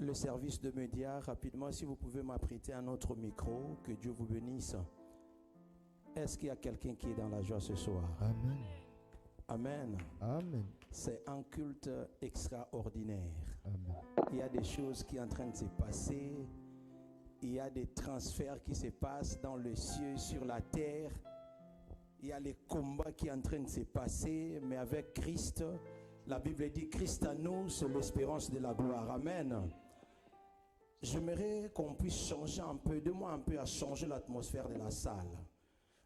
le service de médias, rapidement, si vous pouvez m'apprêter un autre micro, que Dieu vous bénisse. Est-ce qu'il y a quelqu'un qui est dans la joie ce soir? Amen. Amen. Amen. C'est un culte extraordinaire. Amen. Il y a des choses qui sont en train de se passer. Il y a des transferts qui se passent dans le ciel, sur la terre. Il y a les combats qui sont en train de se passer, mais avec Christ, la Bible dit Christ à nous, c'est l'espérance de la gloire. Amen. J'aimerais qu'on puisse changer un peu, aidez-moi un peu à changer l'atmosphère de la salle.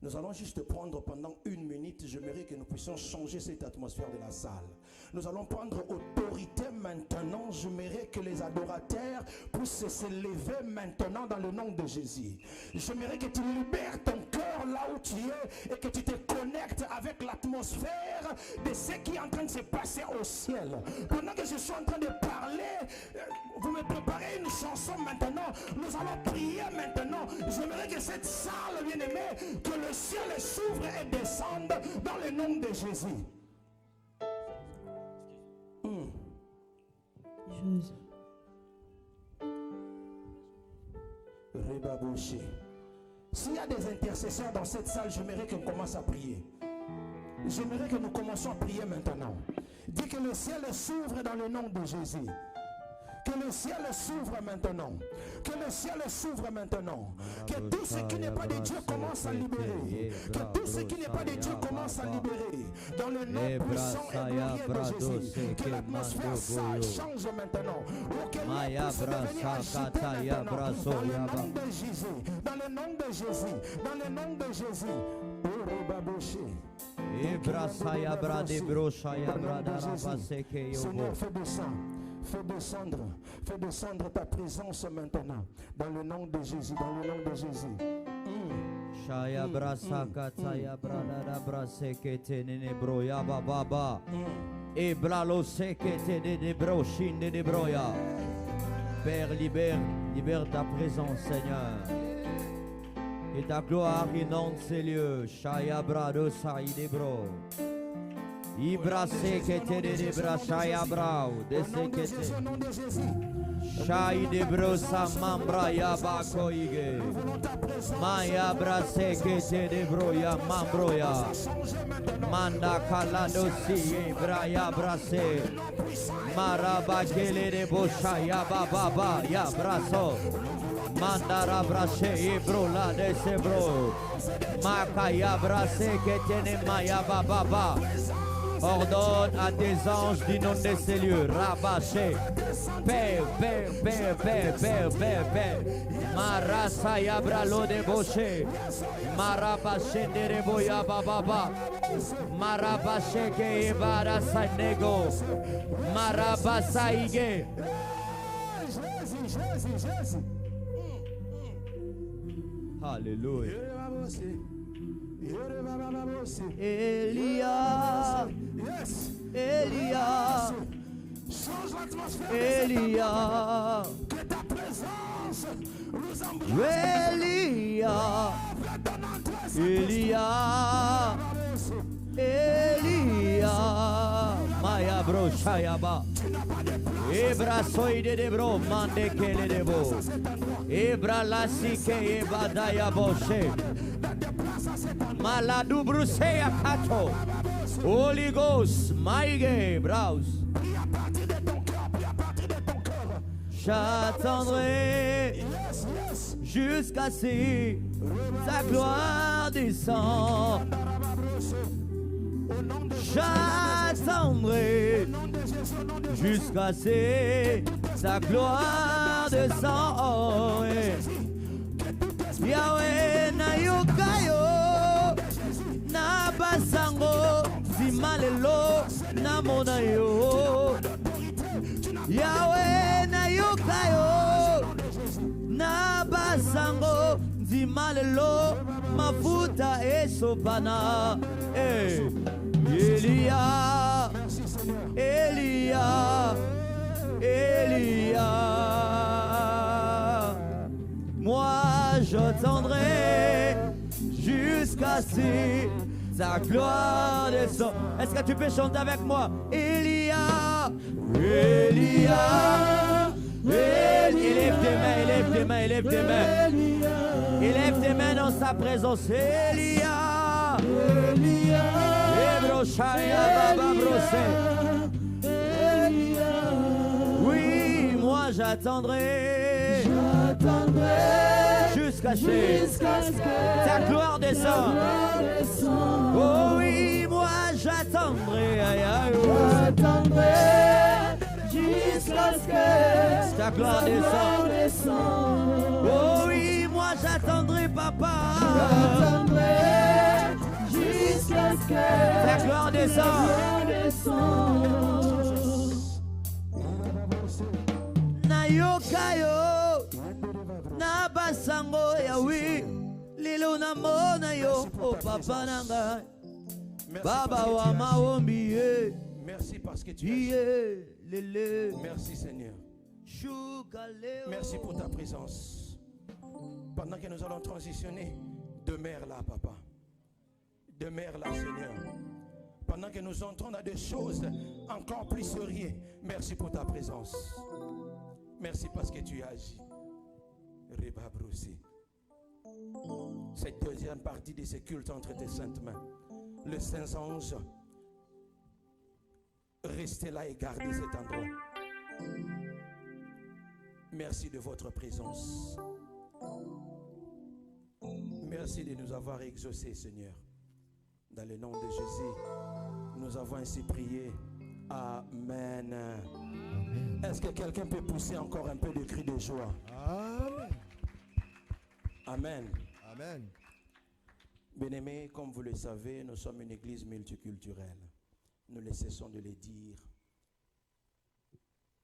Nous allons juste prendre pendant 1 minute, j'aimerais que nous puissions changer cette atmosphère de la salle. Nous allons prendre autorité maintenant, j'aimerais que les adorateurs puissent se lever maintenant dans le nom de Jésus. J'aimerais que tu libères ton cœur là où tu es et que tu te connectes avec l'atmosphère de ce qui est en train de se passer au ciel. Pendant que je suis en train de parler, vous me préparez une chanson maintenant, nous allons prier maintenant. J'aimerais que cette salle, bien-aimée, que le ciel s'ouvre et descende dans le nom de Jésus. Jésus. Rebabouché. S'il y a des intercesseurs dans cette salle, j'aimerais qu'on commence à prier. J'aimerais que nous commencions à prier maintenant. Dis que le ciel s'ouvre dans le nom de Jésus. Que le ciel s'ouvre maintenant. Que le ciel s'ouvre maintenant. Que tout ce qui n'est pas de Dieu commence à libérer. Que tout ce qui n'est pas de Dieu commence à libérer. Dans le nom puissant et glorieux de Jésus. Que l'atmosphère change maintenant. Ou que l'on puisse devenir agité maintenant. Dans le nom de Jésus. Dans le nom de Jésus. Dans le nom de Jésus. Seigneur, fais descendre ta présence maintenant. Dans le nom de Jésus. Dans le nom de Jésus. Shaya brasa kataya brada brase kete nene broya baba et bralo sekete nene broshin nene broya. Père, libère ta présence, Seigneur. Et ta gloire inonde ces lieux. Shaya brado saïde bro. Ibra sekete nene bra shaya brao de sekete. Shai de brosa mambra ya bakoige. Maya brase que te de broya mambroya. Manda kalado si braya brase. Maraba kele de bosha ya baba ya braso. Mandara brase e brola de se bro. Makaya brase que tiene maya baba. Ordonne à tes anges d'inonder ces lieux. Rabaché. Père. Marasa yabra lo deboche. Marabaché de reboya baba. Marabaché que ebara sanego. Marabasa ige. Jésus. Alléluia. Elia, Elia, que ta présence nous embrasse. Elia, Maya bro Shayaba, Ebra soide de bro, mande kele de bo, Ebra lasike eba daya boshe. Maladu Bruseya Kato. Holy Ghost, Maïge, Browse. J'attendrai jusqu'à ce que ta gloire descend. J'attendrai jusqu'à ce que ta gloire descend. Yahweh na yokayo na basango zimalelo na monayo. Yahweh na yokayo na basango zimalelo mafuta esopana. Elia, moi j'attendrai jusqu'à ce que ta gloire descende. Est-ce que tu peux chanter avec moi? Elia. Élève tes mains. Élève tes mains dans sa présence. Elia. Ebroshaya Baba Brosé. Oui, moi j'attendrai. Jusqu'à ce que ta gloire descende. Oh oui, moi j'attendrai. Aïe, aïe, jusqu'à ce que ta gloire descende. Oh oui, moi j'attendrai, papa. Jusqu'à ce que ta gloire descende. Nayokayo, Nabasango Yawi, Lilo Namona yo, oh papa nanga, Baba wa maombi. Merci parce que tu es. Lele. Merci Seigneur. Merci pour ta présence. Pendant que nous allons transitionner, demeure là, papa. Demeure là, Seigneur. Pendant que nous entrons dans des choses encore plus sérieuses, merci pour ta présence. Merci parce que tu agis. Reba Broussi. Cette deuxième partie de ce culte entre tes saintes mains. Le Saint-Ange, restez là et gardez cet endroit. Merci de votre présence. Merci de nous avoir exaucés, Seigneur. Dans le nom de Jésus, nous avons ainsi prié. Amen. Est-ce que quelqu'un peut pousser encore un peu de cri de joie? Amen. Amen. Amen. Bien-aimés, comme vous le savez, nous sommes une église multiculturelle. Nous ne cessons de le dire.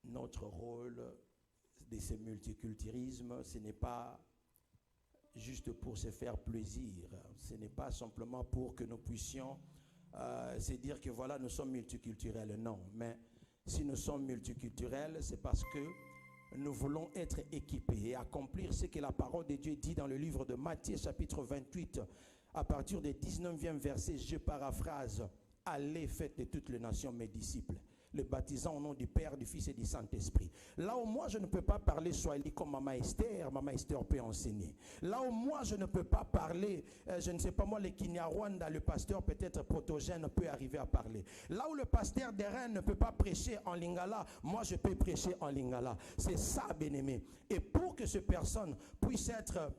Notre rôle de ce multiculturalisme, ce n'est pas juste pour se faire plaisir. Ce n'est pas simplement pour que nous puissions se dire que voilà, nous sommes multiculturels. Non, mais si nous sommes multiculturels, c'est parce que nous voulons être équipés et accomplir ce que la parole de Dieu dit dans le livre de Matthieu chapitre 28, à partir du 19e verset, je paraphrase. Allez, faites de toutes les nations mes disciples, le baptisant au nom du Père, du Fils et du Saint-Esprit. Là où moi je ne peux pas parler Swahili comme Maman Esther peut enseigner. Là où moi je ne peux pas parler, je ne sais pas moi, le Kinyarwanda, le pasteur peut-être protogène peut arriver à parler. Là où le pasteur des Rennes ne peut pas prêcher en lingala, moi je peux prêcher en lingala. C'est ça, bien-aimé. Et pour que ces personnes puissent être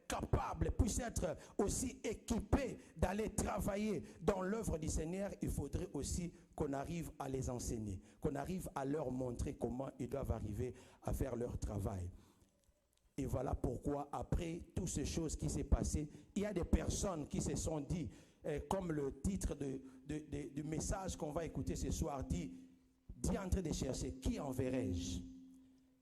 capables, puissent être aussi équipées d'aller travailler dans l'œuvre du Seigneur, il faudrait aussi qu'on arrive à les enseigner, qu'on arrive à leur montrer comment ils doivent arriver à faire leur travail. Et voilà pourquoi, après toutes ces choses qui s'est passées, il y a des personnes qui se sont dit, comme le titre du message qu'on va écouter ce soir dit en train de chercher, qui enverrai-je?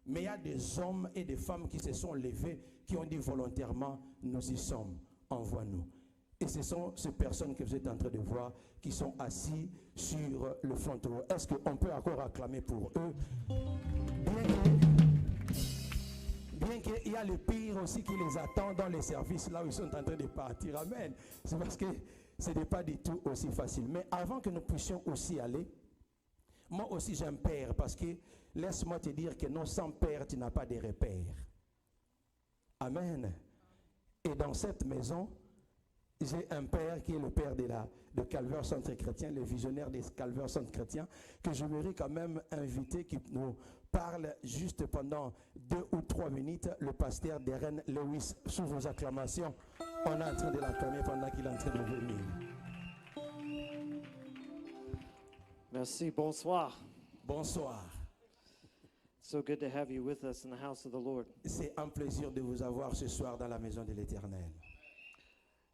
Mais il y a des hommes et des femmes qui se sont levés, qui ont dit volontairement, nous y sommes, envoie-nous. Et ce sont ces personnes que vous êtes en train de voir qui sont assis sur le front row. Est-ce qu'on peut encore acclamer pour eux? Bien qu'il y a le pire aussi qui les attend dans les services là où ils sont en train de partir. Amen. C'est parce que ce n'est pas du tout aussi facile. Mais avant que nous puissions aussi aller, moi aussi j'ai un père, parce que laisse-moi te dire que non, sans père, tu n'as pas de repères. Amen. Et dans cette maison, j'ai un père qui est le père de Calvaire Centre Chrétien, le visionnaire des Calvaire Centre Chrétien, que je voudrais quand même inviter, qui nous parle juste pendant 2 ou 3 minutes, le pasteur Darren Lewis. Sous vos acclamations, on est en train de l'acclamer pendant qu'il est en train de venir. Merci, bonsoir. Bonsoir. So good to have you with us in the house of the Lord. C'est un plaisir de vous avoir ce soir dans la maison de l'Éternel.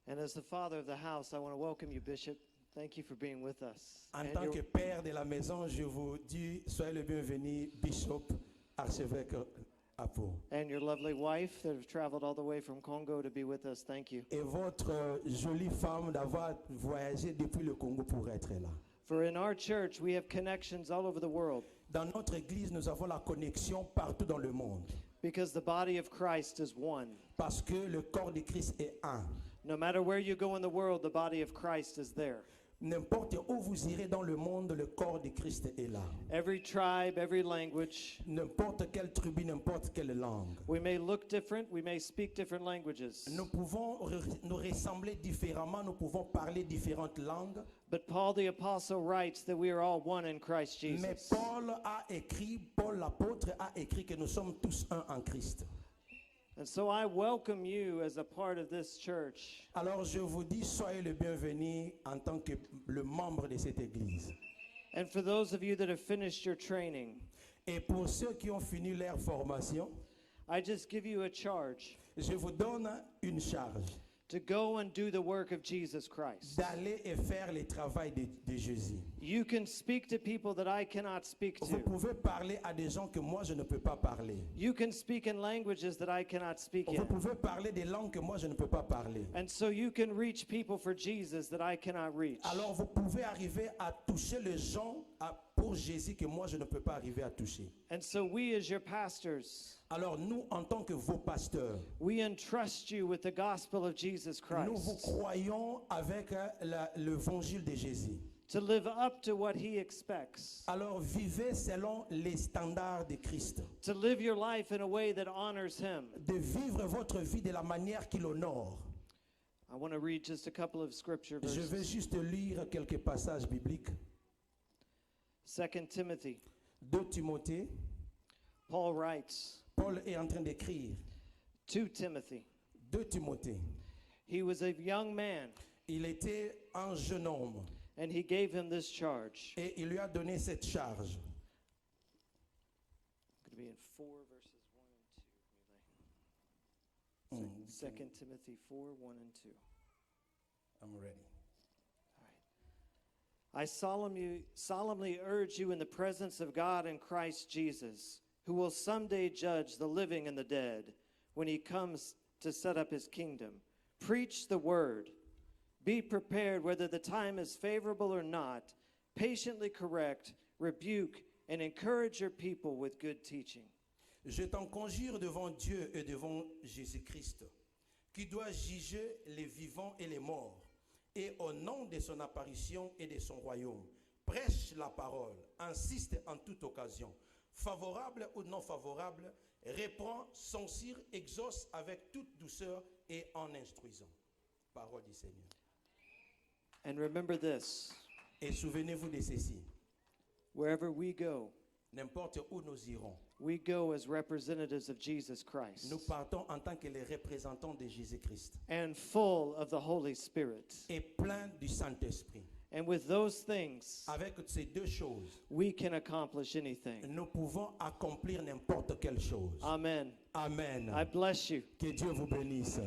And as the father of the house, I want to welcome you, Bishop. Thank you for being with us. En tant que père de la maison, je vous dis, soyez le bienvenu, Bishop, archevêque Apo. And your lovely wife that have traveled all the way from Congo to be with us, thank you. Et votre jolie femme d'avoir voyagé depuis le Congo pour être là. For in our church, we have connections all over the world. Dans notre église, nous avons la connexion partout dans le monde. Because the body of Christ is one. Parce que le corps de Christ est un. No matter where you go in the world, the body of Christ is there. N'importe où vous irez dans le monde, le corps de Christ est là. Every tribe, every language. N'importe quelle tribu, n'importe quelle langue. We may look different, we may speak different languages. Nous pouvons nous ressembler différemment, nous pouvons parler différentes langues. But Paul the Apostle writes that we are all one in Christ Mais Jesus. Paul l'apôtre a écrit que nous sommes tous un en Christ. And so I welcome you as a part of this church. Alors je vous dis, soyez le bienvenu en tant que le membre de cette église. And for those of you that have finished your training, Et pour ceux qui ont fini leur formation, I just give you a charge je vous donne une charge to go and do the work of Jesus Christ. d'aller et faire le travail de Jésus. You can speak to people that I cannot speak Vous to. pouvez parler à des gens que moi je ne peux pas parler. You can speak in languages that I cannot speak Vous in. pouvez parler des langues que moi je ne peux pas parler. And so you can reach people for Jesus that I cannot reach. Alors vous pouvez arriver à toucher les gens pour Jésus que moi je ne peux pas arriver à toucher. And so we as your pastors, Alors nous, en tant que vos pasteurs, we entrust you with the gospel of Jesus nous vous Christ croyons avec l'évangile de Jésus. to live up to what he expects, Alors vivez selon les standards de Christ. to live your life in a way that honors him. De vivre votre vie de la manière qu'il honore. I want to read just a couple of scripture Je vais verses. juste lire quelques passages bibliques. 2 Timothy, 2 Timothée, Paul writes Paul est en train d'écrire. to Timothy, 2 Timothée. he was a young man, Il était un jeune homme and he gave him this charge. et il lui a donné cette charge. Going to be in 4 verses 1 and 2. 2 Timothy 4, 1 and 2. I'm ready. I solemnly urge you in the presence of God and Christ Jesus, who will someday judge the living and the dead when he comes to set up his kingdom. Preach the word. Be prepared whether the time is favorable or not. Patiently correct, rebuke, and encourage your people with good teaching. Je t'en conjure devant Dieu et devant Jésus-Christ, qui doit juger les vivants et les morts, et au nom de son apparition et de son royaume, prêche la parole, insiste en toute occasion, favorable ou non favorable, reprend, censure, exauce avec toute douceur et en instruisant. Parole du Seigneur. And remember this, Et souvenez-vous de ceci, wherever we go, n'importe où nous irons, we go as representatives of Jesus Christ nous partons en tant que les représentants de Jésus-Christ, and full of the Holy Spirit. et plein du Saint-Esprit. And with those things, Avec ces deux choses, we can accomplish anything. nous pouvons accomplir n'importe quelle chose. Amen. Amen. I bless you. Que Dieu vous bénisse.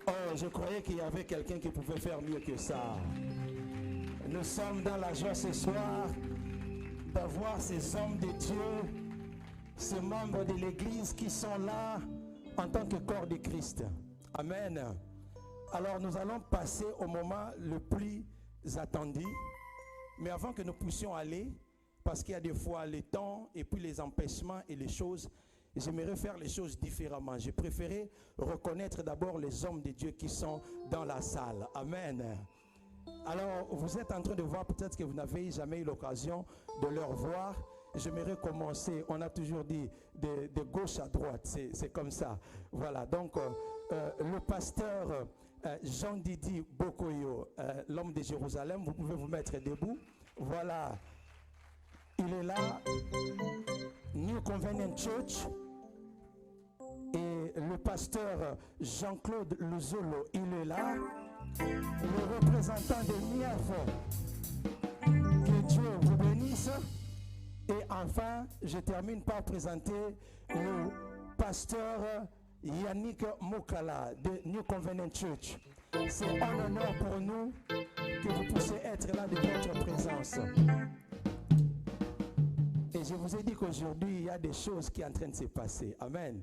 Oh, je croyais qu'il y avait quelqu'un qui pouvait faire mieux que ça. Nous sommes dans la joie ce soir d'avoir ces hommes de Dieu, ces membres de l'Église qui sont là en tant que corps de Christ. Amen. Alors nous allons passer au moment le plus attendu. Mais avant que nous puissions aller, parce qu'il y a des fois le temps et puis les empêchements et les choses, j'aimerais faire les choses différemment. J'ai préféré reconnaître d'abord les hommes de Dieu qui sont dans la salle. Amen. Alors, vous êtes en train de voir, peut-être que vous n'avez jamais eu l'occasion de leur voir. J'aimerais commencer, on a toujours dit de gauche à droite, c'est comme ça. Voilà, donc le pasteur Jean-Didi Bokoyo, l'homme de Jérusalem, vous pouvez vous mettre debout. Voilà, il est là, New Covenant Church. Et le pasteur Jean-Claude Luzolo, il est là. Le représentant de Niafo. Que Dieu vous bénisse. Et enfin, je termine par présenter le pasteur Yannick Moukala de New Covenant Church. C'est un honneur pour nous que vous puissiez être là de votre présence. Et je vous ai dit qu'aujourd'hui, il y a des choses qui sont en train de se passer. Amen.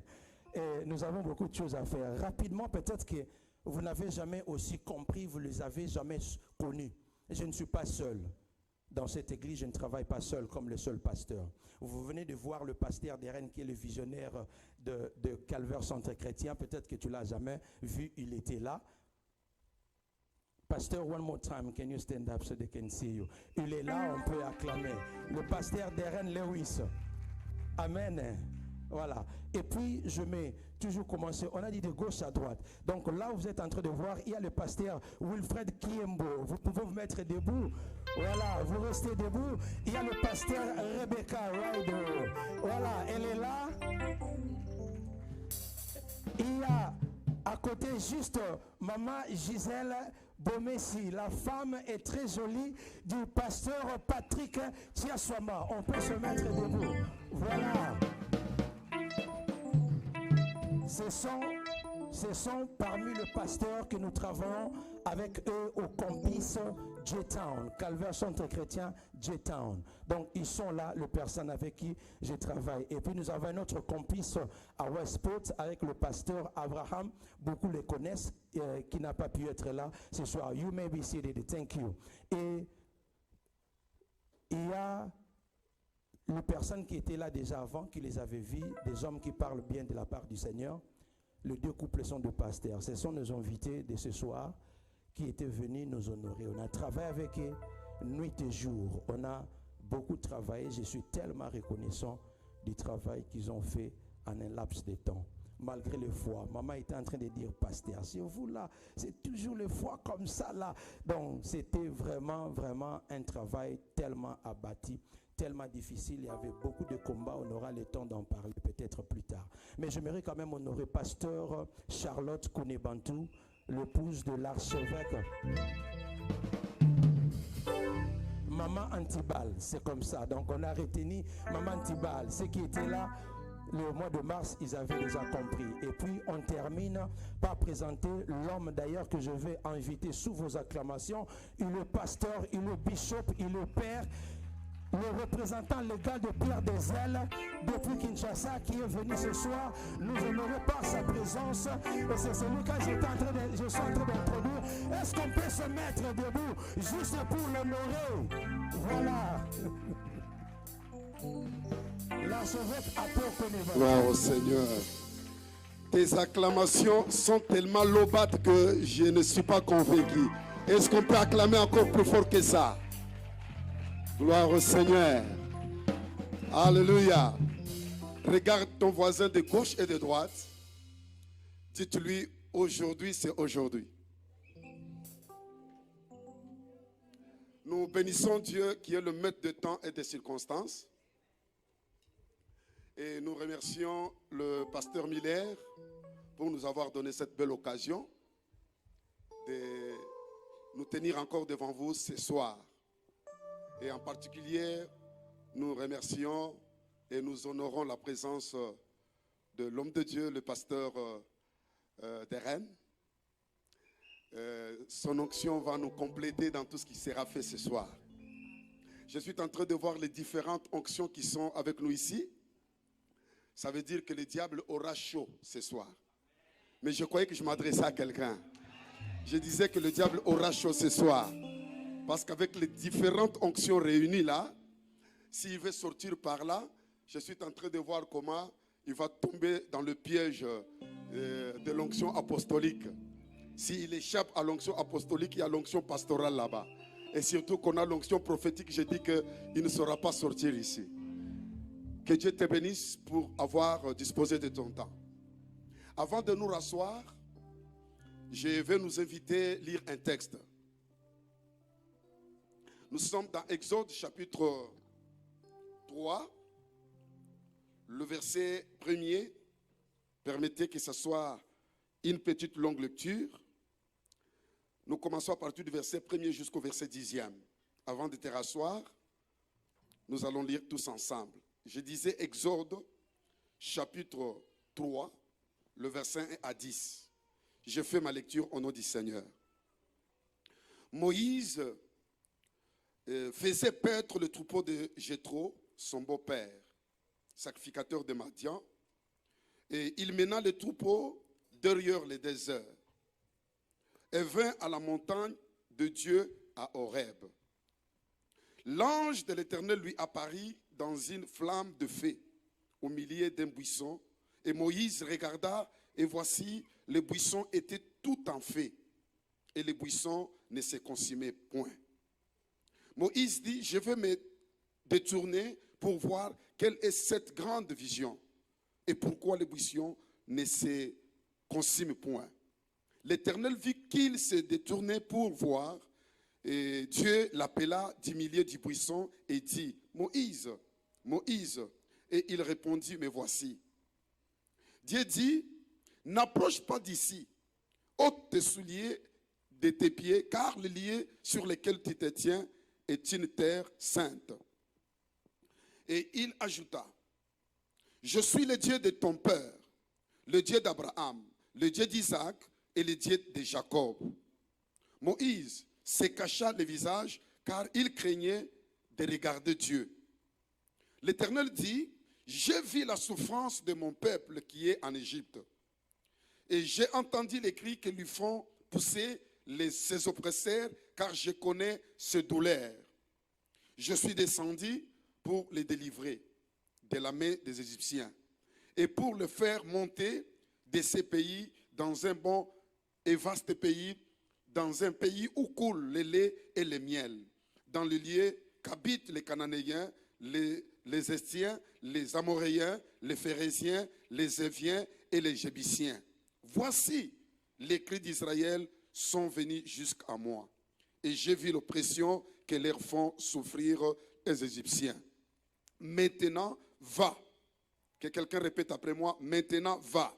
Et nous avons beaucoup de choses à faire. Rapidement, peut-être que vous n'avez jamais aussi compris, vous ne les avez jamais connus. Je ne suis pas seul. Dans cette église, je ne travaille pas seul comme le seul pasteur. Vous venez de voir le pasteur des Rennes qui est le visionnaire de Calvaire Centre Chrétien. Peut-être que tu ne l'as jamais vu, il était là. Pasteur, one more time, can you stand up so they can see you? Il est là, on peut acclamer. Le pasteur Darren Lewis. Amen. Voilà. Et puis, je mets toujours commencer. On a dit de gauche à droite. Donc là, vous êtes en train de voir, il y a le pasteur Wilfred Kiembo. Vous pouvez vous mettre debout. Voilà, vous restez debout. Il y a le pasteur Rebecca Ryder. Voilà, elle est là. Il y a à côté juste maman Gisèle Bomessi. La femme est très jolie du pasteur Patrick Tiaswama. On peut se mettre debout. Voilà. Ce sont parmi les pasteurs que nous travaillons avec eux au campus J-Town, Calvaire Centre Chrétien J-Town. Donc ils sont là, les personnes avec qui je travaille. Et puis nous avons un autre campus à Westport avec le pasteur Abraham. Beaucoup le connaissent, qui n'a pas pu être là ce soir. You may be seated. Thank you. Et il y a les personnes qui étaient là déjà avant, qui les avaient vus, des hommes qui parlent bien de la part du Seigneur. Les deux couples sont de pasteurs. Ce sont nos invités de ce soir qui étaient venus nous honorer. On a travaillé avec eux nuit et jour. On a beaucoup travaillé. Je suis tellement reconnaissant du travail qu'ils ont fait en un laps de temps. Malgré le foie. Maman était en train de dire, pasteur, c'est vous là, c'est toujours le foie comme ça là. Donc c'était vraiment, vraiment un travail tellement abattu, tellement difficile. Il y avait beaucoup de combats. On aura le temps d'en parler peut-être plus tard. Mais j'aimerais quand même honorer pasteur Charlotte Kounebantou, l'épouse de l'archevêque. Maman Antibal, c'est comme ça. Donc on a retenu Maman Antibal. Ceux qui étaient là le mois de mars, ils avaient déjà compris. Et puis on termine par présenter l'homme d'ailleurs que je vais inviter sous vos acclamations. Il est pasteur, il est bishop, il est père. Le représentant légal de Pierre des Ailes depuis Kinshasa qui est venu ce soir, nous honorons par sa présence. Et c'est celui que je suis en train d'introduire. Est-ce qu'on peut se mettre debout juste pour l'honorer? Voilà. L'archevêque Apôtre. Gloire au Seigneur. Tes acclamations sont tellement louables que je ne suis pas convaincu. Est-ce qu'on peut acclamer encore plus fort que ça? Gloire au Seigneur. Alléluia. Regarde ton voisin de gauche et de droite. Dites-lui, aujourd'hui, c'est aujourd'hui. Nous bénissons Dieu qui est le maître de temps et des circonstances. Et nous remercions le pasteur Miller pour nous avoir donné cette belle occasion de nous tenir encore devant vous ce soir. Et en particulier, nous remercions et nous honorons la présence de l'homme de Dieu, le pasteur Darren. Son onction va nous compléter dans tout ce qui sera fait ce soir. Je suis en train de voir les différentes onctions qui sont avec nous ici. Ça veut dire que le diable aura chaud ce soir. Mais je croyais que je m'adressais à quelqu'un. Je disais que le diable aura chaud ce soir. Parce qu'avec les différentes onctions réunies là, s'il veut sortir par là, je suis en train de voir comment il va tomber dans le piège de l'onction apostolique. S'il échappe à l'onction apostolique, il y a l'onction pastorale là-bas. Et surtout qu'on a l'onction prophétique, je dis qu'il ne saura pas sortir ici. Que Dieu te bénisse pour avoir disposé de ton temps. Avant de nous rasseoir, je vais nous inviter à lire un texte. Nous sommes dans Exode chapitre 3, le verset 1er. Permettez que ce soit une petite longue lecture. Nous commençons à partir du verset 1er jusqu'au verset 10e. Avant de te rasseoir, nous allons lire tous ensemble. Je disais Exode chapitre 3, le verset 1 à 10. Je fais ma lecture au nom du Seigneur. Moïse faisait paître le troupeau de Jéthro, son beau-père, sacrificateur de Madian, et il mena le troupeau derrière le désert et vint à la montagne de Dieu à Horeb. L'ange de l'Éternel lui apparut dans une flamme de feu au milieu d'un buisson, et Moïse regarda, et voici, le buisson était tout en feu, et le buisson ne se consumait point. Moïse dit, je vais me détourner pour voir quelle est cette grande vision et pourquoi les buissons ne se consument point. L'Éternel vit qu'il se détournait pour voir, et Dieu l'appela du milieu du buisson et dit, Moïse, Moïse. Et il répondit, me voici. Dieu dit, n'approche pas d'ici, ôte tes souliers de tes pieds, car le lieu sur lequel tu te tiens est une terre sainte. Et il ajouta, je suis le Dieu de ton père, le Dieu d'Abraham, le Dieu d'Isaac et le Dieu de Jacob. Moïse se cacha le visage car il craignait de regarder Dieu. L'Éternel dit, j'ai vu la souffrance de mon peuple qui est en Égypte. Et j'ai entendu les cris que lui font pousser ses oppresseurs, car je connais ses douleurs. Je suis descendu pour les délivrer de la main des Égyptiens et pour le faire monter de ces pays dans un bon et vaste pays, dans un pays où coule le lait et le miel, dans le lieu qu'habitent les Cananéens, les Estiens, les Amoréens, les Phérésiens, les Éviens et les Jébusiens. Voici, les cris d'Israël sont venus jusqu'à moi, et j'ai vu l'oppression que leur font souffrir les Égyptiens. Maintenant, va. Que quelqu'un répète après moi, maintenant, va.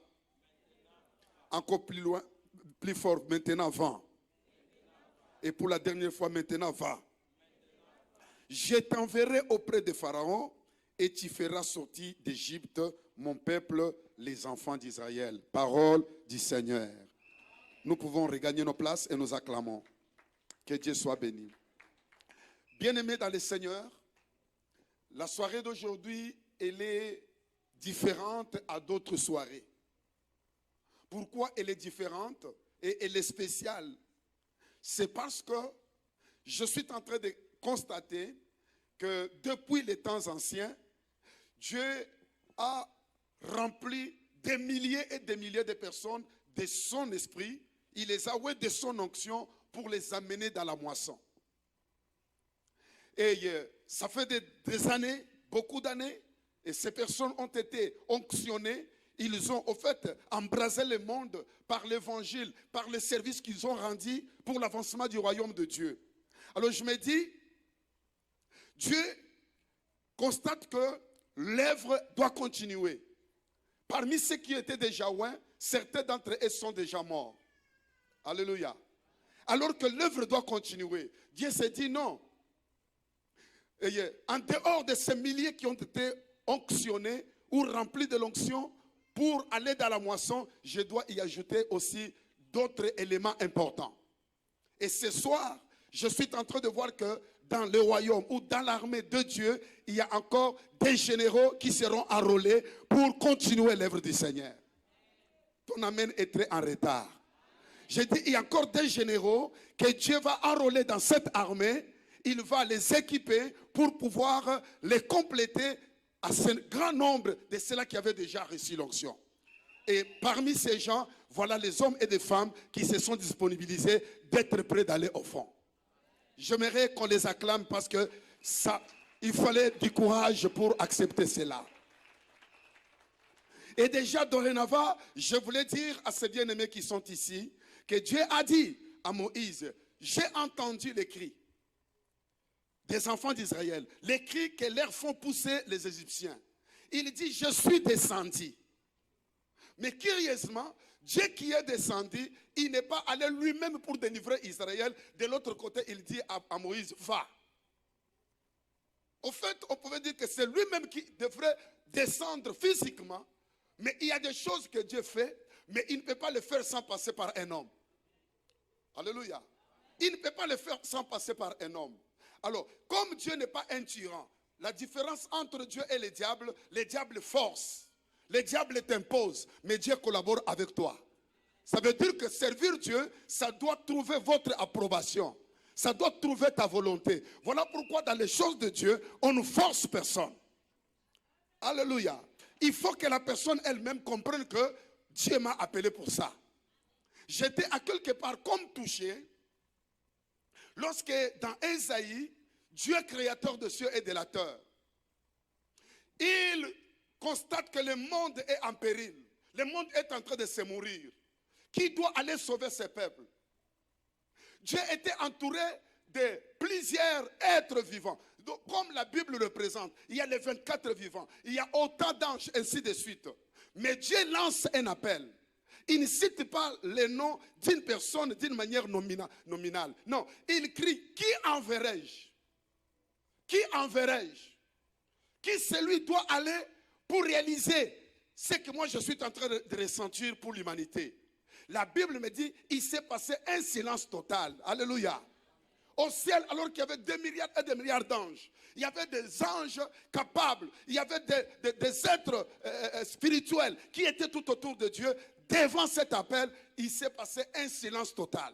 Encore plus loin, plus fort, maintenant, va. Et pour la dernière fois, maintenant, va. Je t'enverrai auprès de Pharaon et tu feras sortir d'Égypte mon peuple, les enfants d'Israël. Parole du Seigneur. Nous pouvons regagner nos places et nous acclamons. Que Dieu soit béni. Bien-aimés dans le Seigneur, la soirée d'aujourd'hui, elle est différente à d'autres soirées. Pourquoi elle est différente et elle est spéciale? C'est parce que je suis en train de constater que depuis les temps anciens, Dieu a rempli des milliers et des milliers de personnes de son esprit. Il les a oués de son onction pour les amener dans la moisson. Et ça fait des années, beaucoup d'années, et ces personnes ont été onctionnées. Ils ont, au fait, embrasé le monde par l'évangile, par le service qu'ils ont rendu pour l'avancement du royaume de Dieu. Alors je me dis, Dieu constate que l'œuvre doit continuer. Parmi ceux qui étaient déjà loin, certains d'entre eux sont déjà morts. Alléluia. Alors que l'œuvre doit continuer. Dieu s'est dit non. Et en dehors de ces milliers qui ont été onctionnés ou remplis de l'onction, pour aller dans la moisson, je dois y ajouter aussi d'autres éléments importants. Et ce soir, je suis en train de voir que dans le royaume ou dans l'armée de Dieu, il y a encore des généraux qui seront enrôlés pour continuer l'œuvre du Seigneur. Ton amen est très en retard. J'ai dit, il y a encore des généraux que Dieu va enrôler dans cette armée. Il va les équiper pour pouvoir les compléter à ce grand nombre de ceux-là qui avaient déjà reçu l'onction. Et parmi ces gens, voilà les hommes et les femmes qui se sont disponibilisés d'être prêts d'aller au fond. J'aimerais qu'on les acclame parce que ça, il fallait du courage pour accepter cela. Et déjà dorénavant, je voulais dire à ces bien-aimés qui sont ici que Dieu a dit à Moïse, j'ai entendu les cris des enfants d'Israël, les cris que leur font pousser les Égyptiens. Il dit, je suis descendu. Mais curieusement, Dieu qui est descendu, il n'est pas allé lui-même pour délivrer Israël. De l'autre côté, il dit à Moïse, va. Au fait, on pouvait dire que c'est lui-même qui devrait descendre physiquement, mais il y a des choses que Dieu fait, mais il ne peut pas le faire sans passer par un homme. Alléluia. Il ne peut pas le faire sans passer par un homme. Alors, comme Dieu n'est pas un tyran, la différence entre Dieu et le diable force. Le diable t'impose, mais Dieu collabore avec toi. Ça veut dire que servir Dieu, ça doit trouver votre approbation. Ça doit trouver ta volonté. Voilà pourquoi dans les choses de Dieu, on ne force personne. Alléluia. Il faut que la personne elle-même comprenne que Dieu m'a appelé pour ça. J'étais à quelque part comme touché. Lorsque dans Ésaïe, Dieu créateur de cieux et de la terre, il constate que le monde est en péril. Le monde est en train de se mourir. Qui doit aller sauver ses peuples? Dieu était entouré de plusieurs êtres vivants. Donc, comme la Bible le présente, il y a les 24 vivants, il y a autant d'anges, ainsi de suite. Mais Dieu lance un appel. Il ne cite pas les noms d'une personne d'une manière nominale. Non, il crie, qui enverrai-je? Qui enverrai-je? Qui celui doit aller pour réaliser ce que moi je suis en train de ressentir pour l'humanité? La Bible me dit, il s'est passé un silence total. Alléluia. Au ciel, alors qu'il y avait des milliards et des milliards d'anges, il y avait des anges capables, il y avait des êtres spirituels qui étaient tout autour de Dieu. Devant cet appel, il s'est passé un silence total.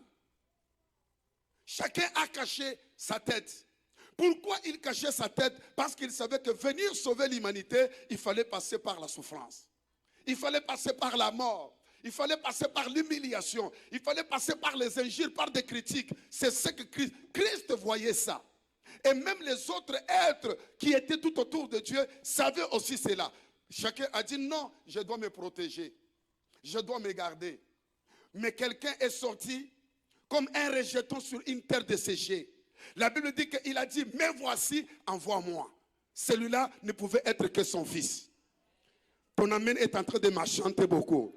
Chacun a caché sa tête. Pourquoi il cachait sa tête? Parce qu'il savait que venir sauver l'humanité, il fallait passer par la souffrance. Il fallait passer par la mort. Il fallait passer par l'humiliation. Il fallait passer par les injures, par des critiques. C'est ce que Christ voyait ça. Et même les autres êtres qui étaient tout autour de Dieu savaient aussi cela. Chacun a dit non, je dois me protéger. Je dois me garder. Mais quelqu'un est sorti comme un rejeton sur une terre desséchée. La Bible dit qu'il a dit, mais voici, envoie-moi. Celui-là ne pouvait être que son fils. Ton amen est en train de m'enchanter beaucoup.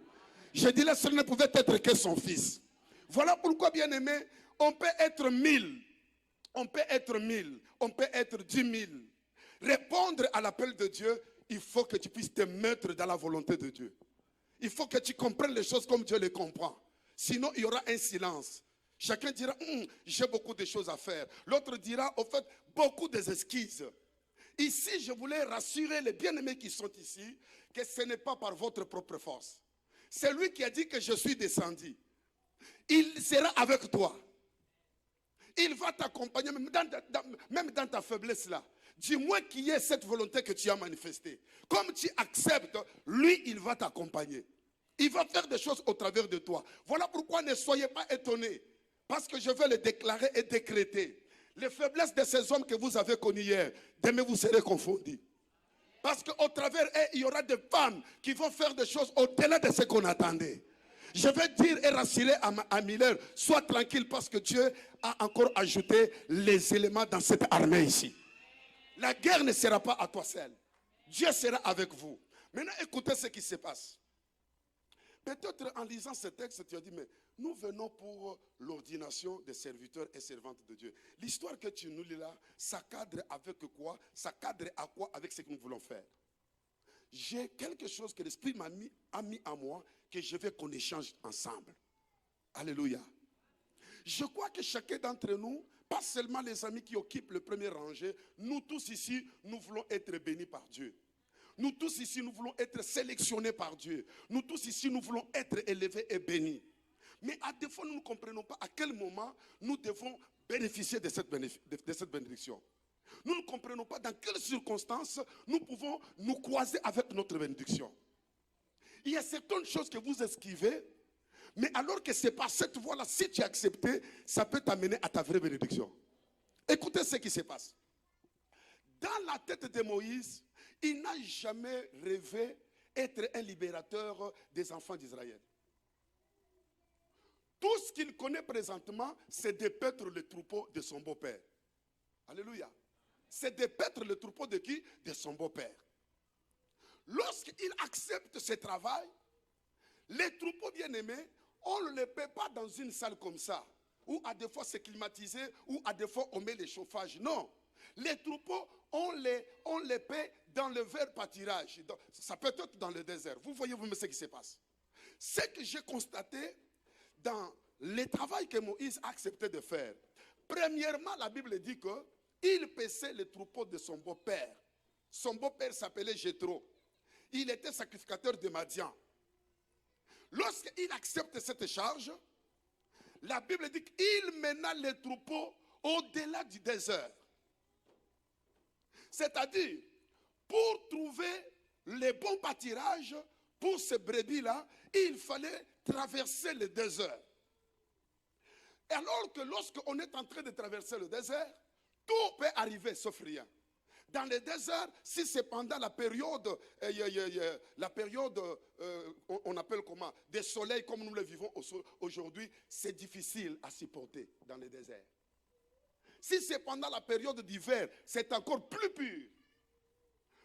Je dis là, celui ne pouvait être que son fils. Voilà pourquoi, bien aimé, on peut être 1000. On peut être 1000. On peut être 10 000. Répondre à l'appel de Dieu, il faut que tu puisses te mettre dans la volonté de Dieu. Il faut que tu comprennes les choses comme Dieu les comprend. Sinon, il y aura un silence. Chacun dira, j'ai beaucoup de choses à faire. L'autre dira, au fait, beaucoup d'esquisses. Ici, je voulais rassurer les bien-aimés qui sont ici, que ce n'est pas par votre propre force. C'est lui qui a dit que je suis descendu. Il sera avec toi. Il va t'accompagner, même dans ta faiblesse là. Dis-moi qui est cette volonté que tu as manifestée. Comme tu acceptes, lui, il va t'accompagner. Il va faire des choses au travers de toi. Voilà pourquoi ne soyez pas étonnés. Parce que je vais le déclarer et décréter. Les faiblesses de ces hommes que vous avez connus hier, demain vous serez confondus. Parce qu'au travers eux, il y aura des femmes qui vont faire des choses au-delà de ce qu'on attendait. Je vais dire et rassurer à Miller, sois tranquille parce que Dieu a encore ajouté les éléments dans cette armée ici. La guerre ne sera pas à toi seul. Dieu sera avec vous. Maintenant, écoutez ce qui se passe. Peut-être en lisant ce texte, tu as dit, mais nous venons pour l'ordination des serviteurs et servantes de Dieu. L'histoire que tu nous lis là, ça cadre avec quoi? Ça cadre à quoi avec ce que nous voulons faire? J'ai quelque chose que l'Esprit a mis à moi, que je veux qu'on échange ensemble. Alléluia. Je crois que chacun d'entre nous, pas seulement les amis qui occupent le premier rangée, nous tous ici, nous voulons être bénis par Dieu. Nous tous ici, nous voulons être sélectionnés par Dieu. Nous tous ici, nous voulons être élevés et bénis. Mais à défaut, nous ne comprenons pas à quel moment nous devons bénéficier de cette bénédiction. Nous ne comprenons pas dans quelles circonstances nous pouvons nous croiser avec notre bénédiction. Il y a certaines choses que vous esquivez, mais alors que ce n'est pas cette voie-là, si tu as accepté, ça peut t'amener à ta vraie bénédiction. Écoutez ce qui se passe. Dans la tête de Moïse, il n'a jamais rêvé être un libérateur des enfants d'Israël. Tout ce qu'il connaît présentement, c'est de paître le troupeau de son beau-père. Alléluia. C'est de paître le troupeau de qui? De son beau-père. Lorsqu'il accepte ce travail, les troupeaux bien-aimés, on ne les paie pas dans une salle comme ça, où à des fois c'est climatisé, ou à des fois on met les chauffages. Non. Les troupeaux, on les paie dans le vert pâturage. Ça peut être dans le désert. Vous voyez vous-même ce qui se passe. Ce que j'ai constaté dans le travail que Moïse a accepté de faire. Premièrement, la Bible dit qu'il paissait les troupeaux de son beau-père. Son beau-père s'appelait Jéthro. Il était sacrificateur de Madian. Lorsqu'il accepte cette charge, la Bible dit qu'il mena les troupeaux au-delà du désert. C'est-à-dire, pour trouver les bons pâturages pour ces brebis-là, il fallait traverser le désert. Et alors que lorsqu'on est en train de traverser le désert, tout peut arriver sauf rien. Dans le désert, si c'est pendant la période, on appelle comment, des soleils comme nous le vivons aujourd'hui, c'est difficile à supporter dans le désert. Si c'est pendant la période d'hiver, c'est encore plus pur.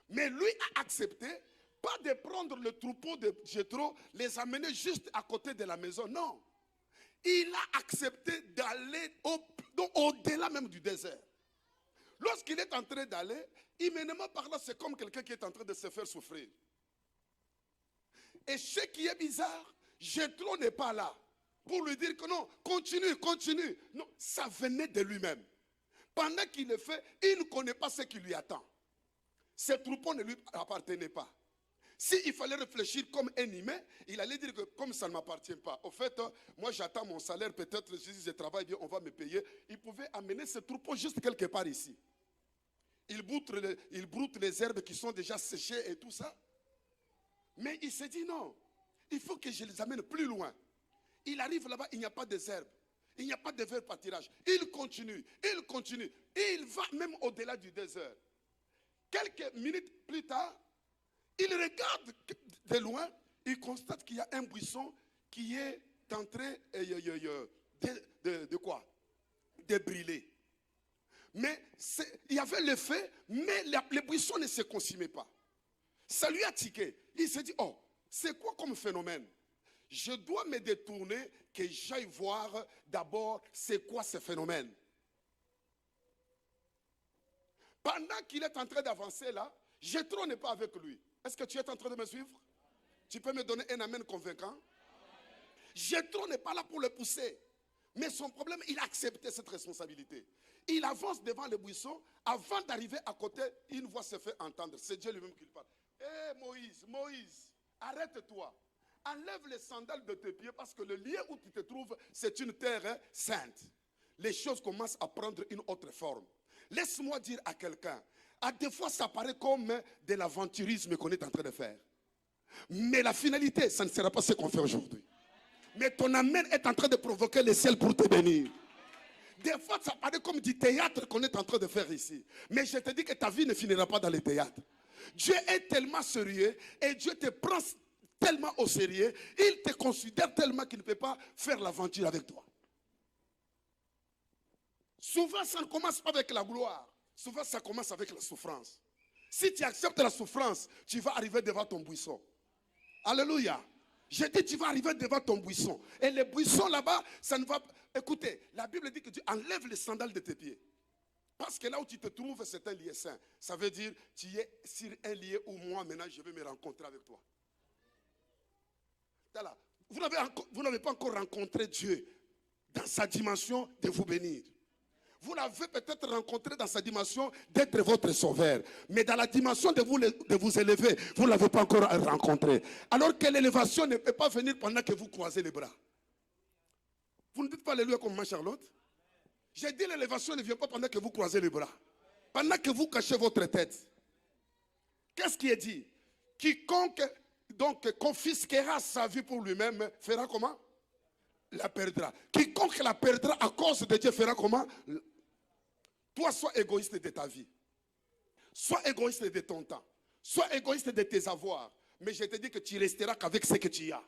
Mais lui a accepté, pas de prendre le troupeau de Jéthro, les amener juste à côté de la maison, non. Il a accepté d'aller au-delà même du désert. Lorsqu'il est en train d'aller, humainement parlant, c'est comme quelqu'un qui est en train de se faire souffrir. Et ce qui est bizarre, Jéthro n'est pas là pour lui dire que non, continue, continue. Non, ça venait de lui-même. Pendant qu'il le fait, il ne connaît pas ce qui lui attend. Ce troupeau ne lui appartenait pas. S'il fallait réfléchir comme un humain, il allait dire que comme ça ne m'appartient pas. Au fait, moi j'attends mon salaire, peut-être si je travaille bien, on va me payer. Il pouvait amener ce troupeau juste quelque part ici. Il broute les herbes qui sont déjà séchées et tout ça. Mais il s'est dit non, il faut que je les amène plus loin. Il arrive là-bas, il n'y a pas de herbes. Il n'y a pas de vert pâturage. Il continue. Et il va même au-delà du désert. Quelques minutes plus tard, il regarde de loin, il constate qu'il y a un buisson qui est en train de quoi? De brûler. Mais il y avait le feu, mais le buisson ne se consumait pas. Ça lui a tiqué. Il s'est dit, oh, c'est quoi comme phénomène? Je dois me détourner, que j'aille voir d'abord c'est quoi ce phénomène. Pendant qu'il est en train d'avancer là, Jéthro n'est pas avec lui. Est-ce que tu es en train de me suivre? Tu peux me donner un amen convaincant? Jéthro n'est pas là pour le pousser. Mais son problème, il a accepté cette responsabilité. Il avance devant le buisson. Avant d'arriver à côté, une voix se fait entendre. C'est Dieu lui-même qui parle. Hé Moïse, arrête-toi. Enlève les sandales de tes pieds parce que le lieu où tu te trouves, c'est une terre sainte. Les choses commencent à prendre une autre forme. Laisse-moi dire à quelqu'un, à des fois ça paraît comme de l'aventurisme qu'on est en train de faire. Mais la finalité, ça ne sera pas ce qu'on fait aujourd'hui. Mais ton amen est en train de provoquer le ciel pour te bénir. Des fois ça paraît comme du théâtre qu'on est en train de faire ici. Mais je te dis que ta vie ne finira pas dans le théâtre. Dieu est tellement sérieux et Dieu te prend tellement au sérieux, il te considère tellement qu'il ne peut pas faire l'aventure avec toi. Souvent, ça ne commence pas avec la gloire. Souvent, ça commence avec la souffrance. Si tu acceptes la souffrance, tu vas arriver devant ton buisson. Alléluia. Je dis, tu vas arriver devant ton buisson. Et le buisson là-bas, ça ne va pas. Écoutez, la Bible dit que tu enlèves les sandales de tes pieds. Parce que là où tu te trouves, c'est un lieu saint. Ça veut dire, tu es sur un lieu où moi, maintenant, je vais me rencontrer avec toi. Là, vous n'avez pas encore rencontré Dieu dans sa dimension de vous bénir. Vous l'avez peut-être rencontré dans sa dimension d'être votre sauveur. Mais dans la dimension de vous élever, vous ne l'avez pas encore rencontré. Alors que l'élévation ne peut pas venir pendant que vous croisez les bras. Vous ne dites pas alléluia comme moi, Charlotte? J'ai dit l'élévation ne vient pas pendant que vous croisez les bras. Pendant que vous cachez votre tête. Qu'est-ce qui est dit? Quiconque donc confisquera sa vie pour lui-même fera comment? La perdra. Quiconque la perdra à cause de Dieu fera comment? Toi, sois égoïste de ta vie. Sois égoïste de ton temps. Sois égoïste de tes avoirs. Mais je te dis que tu resteras qu'avec ce que tu as.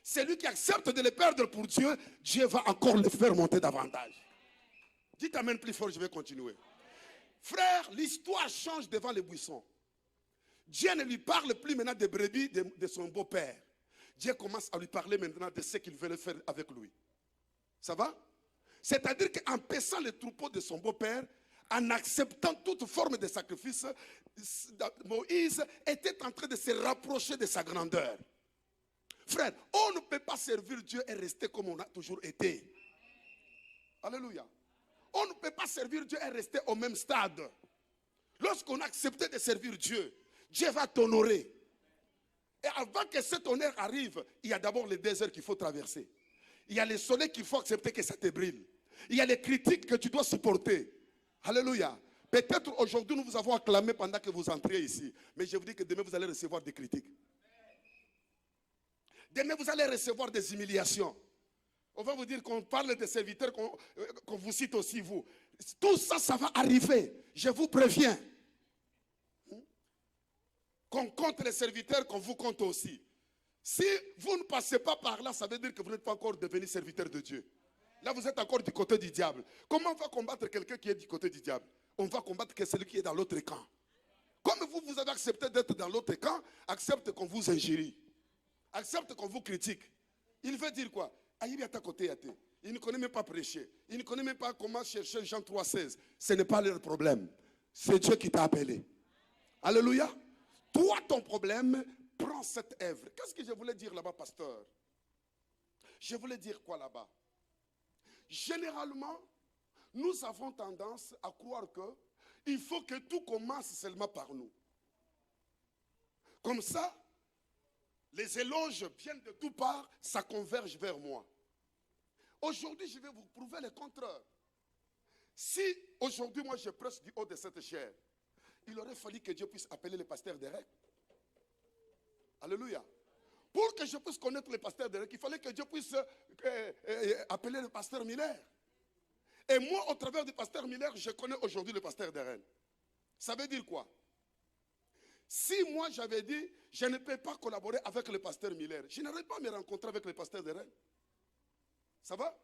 Celui qui accepte de le perdre pour Dieu, Dieu va encore le faire monter davantage. Dites amen plus fort, je vais continuer. Frère, l'histoire change devant les buissons. Dieu ne lui parle plus maintenant des brebis de son beau-père. Dieu commence à lui parler maintenant de ce qu'il veut faire avec lui. Ça va? C'est-à-dire qu'en paissant le troupeau de son beau-père, en acceptant toute forme de sacrifice, Moïse était en train de se rapprocher de sa grandeur. Frère, on ne peut pas servir Dieu et rester comme on a toujours été. Alléluia. On ne peut pas servir Dieu et rester au même stade. Lorsqu'on a accepté de servir Dieu, Dieu va t'honorer. Et avant que cet honneur arrive, il y a d'abord le désert qu'il faut traverser. Il y a le soleil qu'il faut accepter que ça te brûle. Il y a les critiques que tu dois supporter. Alléluia. Peut-être aujourd'hui nous vous avons acclamé pendant que vous entriez ici. Mais je vous dis que demain vous allez recevoir des critiques. Demain vous allez recevoir des humiliations. On va vous dire qu'on parle des serviteurs, qu'on vous cite aussi vous. Tout ça, ça va arriver. Je vous préviens. Qu'on compte les serviteurs, qu'on vous compte aussi. Si vous ne passez pas par là, ça veut dire que vous n'êtes pas encore devenu serviteur de Dieu. Là, vous êtes encore du côté du diable. Comment on va combattre quelqu'un qui est du côté du diable? On va combattre celui qui est dans l'autre camp. Comme vous avez accepté d'être dans l'autre camp, accepte qu'on vous injurie. Accepte qu'on vous critique. Il veut dire quoi? Il est à côté. Il ne connaît même pas prêcher. Il ne connaît même pas comment chercher Jean 3,16. Ce n'est pas leur problème. C'est Dieu qui t'a appelé. Alléluia. Toi, ton problème, prends cette œuvre. Qu'est-ce que je voulais dire là-bas, pasteur? Je voulais dire quoi là-bas? Généralement, nous avons tendance à croire qu'il faut que tout commence seulement par nous. Comme ça, les éloges viennent de toutes parts, ça converge vers moi. Aujourd'hui, je vais vous prouver le contraire. Si aujourd'hui, moi, je presse du haut de cette chair, il aurait fallu que Dieu puisse appeler le pasteur Derek. Alléluia. Pour que je puisse connaître le pasteur Derek, il fallait que Dieu puisse appeler le pasteur Miller. Et moi, au travers du pasteur Miller, je connais aujourd'hui le pasteur Derek. Ça veut dire quoi? Si moi j'avais dit, je ne peux pas collaborer avec le pasteur Miller, je n'aurais pas à me rencontrer avec le pasteur Derek. Ça va?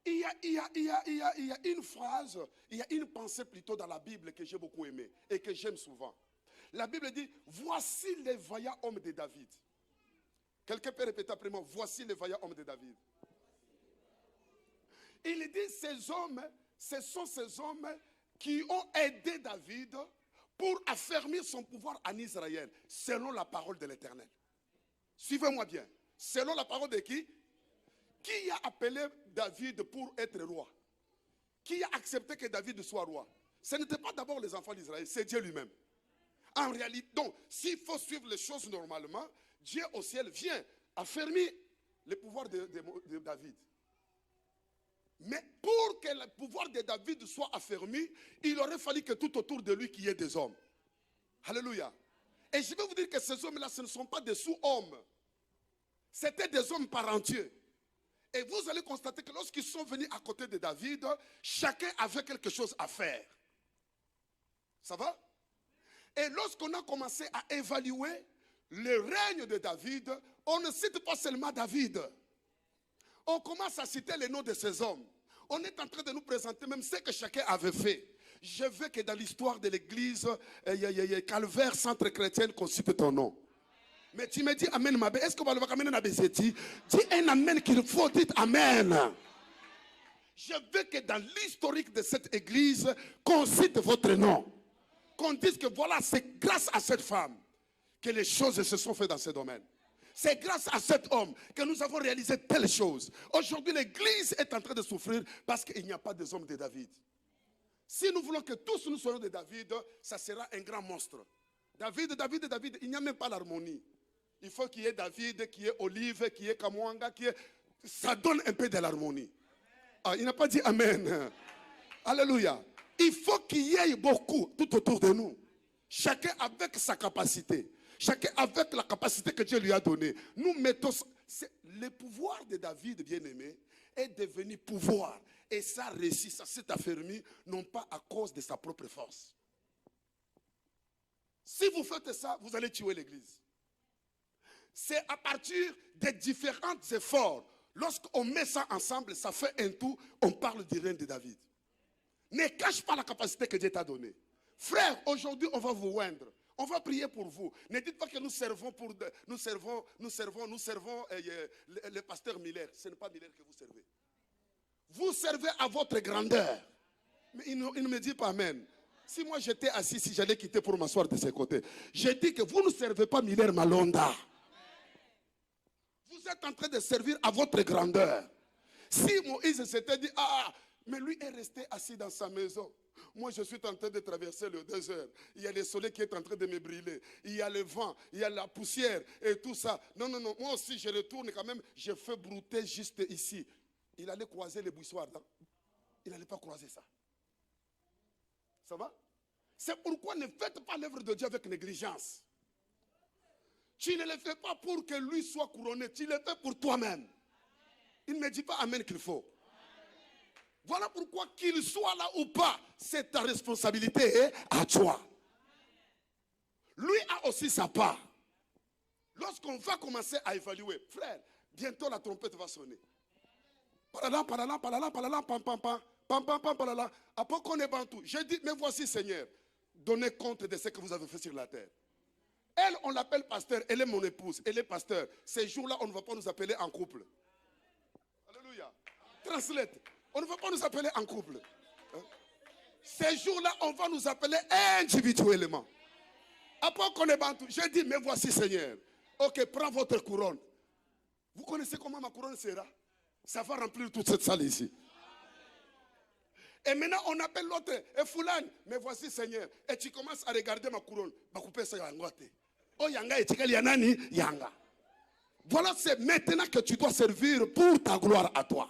Il y a une phrase, il y a une pensée plutôt dans la Bible que j'ai beaucoup aimée et que j'aime souvent. La Bible dit, voici les vaillants hommes de David. Quelqu'un peut répéter après moi, voici les vaillants hommes de David. Il dit, ces hommes, ce sont ces hommes qui ont aidé David pour affermir son pouvoir en Israël, selon la parole de l'Éternel. Suivez-moi bien. Selon la parole de qui? Qui a appelé David pour être roi? Qui a accepté que David soit roi? Ce n'était pas d'abord les enfants d'Israël, c'est Dieu lui-même. En réalité, donc, s'il faut suivre les choses normalement, Dieu au ciel vient affermir le pouvoir de David. Mais pour que le pouvoir de David soit affermi, il aurait fallu que tout autour de lui qu'il y ait des hommes. Alléluia. Et je vais vous dire que ces hommes-là, ce ne sont pas des sous-hommes. C'était des hommes par entier. Et vous allez constater que lorsqu'ils sont venus à côté de David, chacun avait quelque chose à faire. Ça va? Et lorsqu'on a commencé à évaluer le règne de David, on ne cite pas seulement David. On commence à citer les noms de ces hommes. On est en train de nous présenter même ce que chacun avait fait. Je veux que dans l'histoire de l'église, Calvaire, Centre chrétien, qu'on cite ton nom. Mais tu me dis Amen, ma belle. Est-ce que vous allez amener Nabeseti? Dis un Amen qu'il faut, dites Amen. Je veux que dans l'historique de cette église, qu'on cite votre nom. Qu'on dise que voilà, c'est grâce à cette femme que les choses se sont faites dans ce domaine. C'est grâce à cet homme que nous avons réalisé telle chose. Aujourd'hui, l'église est en train de souffrir parce qu'il n'y a pas des hommes de David. Si nous voulons que tous nous soyons de David, ça sera un grand monstre. David, il n'y a même pas l'harmonie. Il faut qu'il y ait David, qu'il y ait Olive, qu'il y ait Kamwanga, ça donne un peu de l'harmonie. Ah, il n'a pas dit Amen. Alléluia. Il faut qu'il y ait beaucoup tout autour de nous. Chacun avec sa capacité. Chacun avec la capacité que Dieu lui a donnée. Nous mettons... Le pouvoir de David, bien-aimé, est devenu pouvoir. Et ça réussit, ça s'est affermi, non pas à cause de sa propre force. Si vous faites ça, vous allez tuer l'église. C'est à partir des différents efforts. Lorsqu'on met ça ensemble, ça fait un tout, on parle du règne de David. Ne cache pas la capacité que Dieu t'a donnée. Frère, aujourd'hui, on va vous oindre. On va prier pour vous. Ne dites pas que nous servons le pasteur Miller. Ce n'est pas Miller que vous servez. Vous servez à votre grandeur. Mais il ne me dit pas Amen. Si moi j'étais assis, si j'allais quitter pour m'asseoir de ses côtés, je dis que vous ne servez pas Miller Malonda. Vous êtes en train de servir à votre grandeur. Si Moïse s'était dit, mais lui est resté assis dans sa maison. Moi, je suis en train de traverser le désert. Il y a le soleil qui est en train de me brûler. Il y a le vent, il y a la poussière et tout ça. Non. Moi aussi, je retourne quand même. Je fais brouter juste ici. Il allait croiser les buissoirs là. Il n'allait pas croiser ça. Ça va? C'est pourquoi ne faites pas l'œuvre de Dieu avec négligence. Tu ne le fais pas pour que lui soit couronné. Tu le fais pour toi-même. Il ne me dit pas amen qu'il faut. Voilà pourquoi qu'il soit là ou pas, c'est ta responsabilité à toi. Lui a aussi sa part. Lorsqu'on va commencer à évaluer, frère, bientôt la trompette va sonner. Parala, parala, parala, parala, pam, pam, pam, pam, pam, pam, parala. Après qu'on est bantou, j'ai dit, mais voici Seigneur, donnez compte de ce que vous avez fait sur la terre. Elle, on l'appelle pasteur, elle est mon épouse, elle est pasteur. Ces jours-là, on ne va pas nous appeler en couple. Alléluia. Translate. On ne va pas nous appeler en couple. Ces jours-là, on va nous appeler individuellement. Après qu'on est bantou, j'ai dit, mais voici Seigneur. Ok, prends votre couronne. Vous connaissez comment ma couronne sera? Ça va remplir toute cette salle ici. Et maintenant, on appelle l'autre, et Foulane, mais voici Seigneur. Et tu commences à regarder ma couronne. Oh, yanga, et yanani, yanga. Voilà, c'est maintenant que tu dois servir pour ta gloire à toi.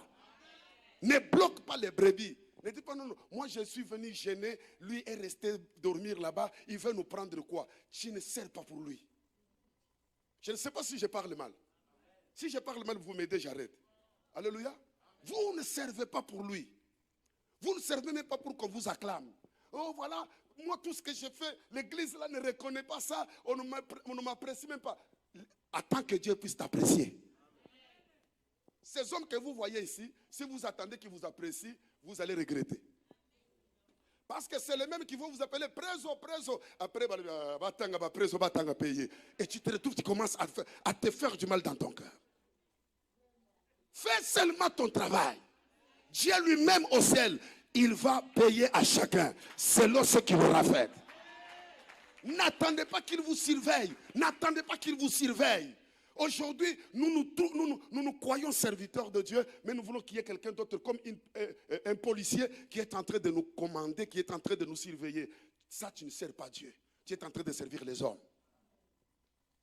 Ne bloque pas les brebis. Ne dis pas non, non. Moi, je suis venu gêner. Lui est resté dormir là-bas. Il veut nous prendre quoi? Tu ne sers pas pour lui. Je ne sais pas si je parle mal. Si je parle mal, vous m'aidez, j'arrête. Alléluia. Vous ne servez pas pour lui. Vous ne servez même pas pour qu'on vous acclame. Oh voilà, moi tout ce que j'ai fait, l'église là ne reconnaît pas ça. On ne m'apprécie même pas. Attends que Dieu puisse t'apprécier. Ces hommes que vous voyez ici, si vous attendez qu'ils vous apprécient, vous allez regretter. Parce que c'est les mêmes qui vont vous appeler préso, préso. Après, préso, payer. Et tu te retrouves, tu commences à te faire du mal dans ton cœur. Fais seulement ton travail. Dieu lui-même au ciel, il va payer à chacun selon ce qu'il aura fait. N'attendez pas qu'il vous surveille. N'attendez pas qu'il vous surveille. Aujourd'hui, nous croyons serviteurs de Dieu, mais nous voulons qu'il y ait quelqu'un d'autre comme un policier qui est en train de nous commander, qui est en train de nous surveiller. Ça, tu ne sers pas Dieu. Tu es en train de servir les hommes.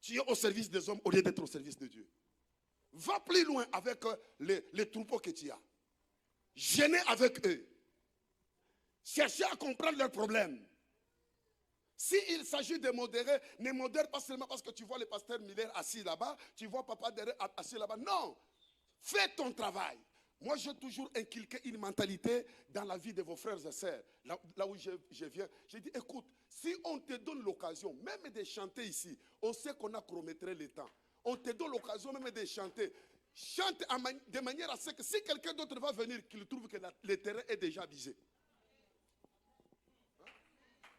Tu es au service des hommes au lieu d'être au service de Dieu. Va plus loin avec les troupeaux que tu as. Gênez avec eux. Cherchez à comprendre leurs problèmes. S'il s'agit de modérer, ne modère pas seulement parce que tu vois le pasteur Miller assis là-bas, tu vois papa derrière assis là-bas. Non, fais ton travail. Moi, j'ai toujours inculqué une mentalité dans la vie de vos frères et sœurs. Là où je viens, j'ai dit, écoute, si on te donne l'occasion, même de chanter ici, on sait qu'on a chronométré le temps. On te donne l'occasion même de chanter. Chante de manière à ce que si quelqu'un d'autre va venir, qu'il trouve que le terrain est déjà visé.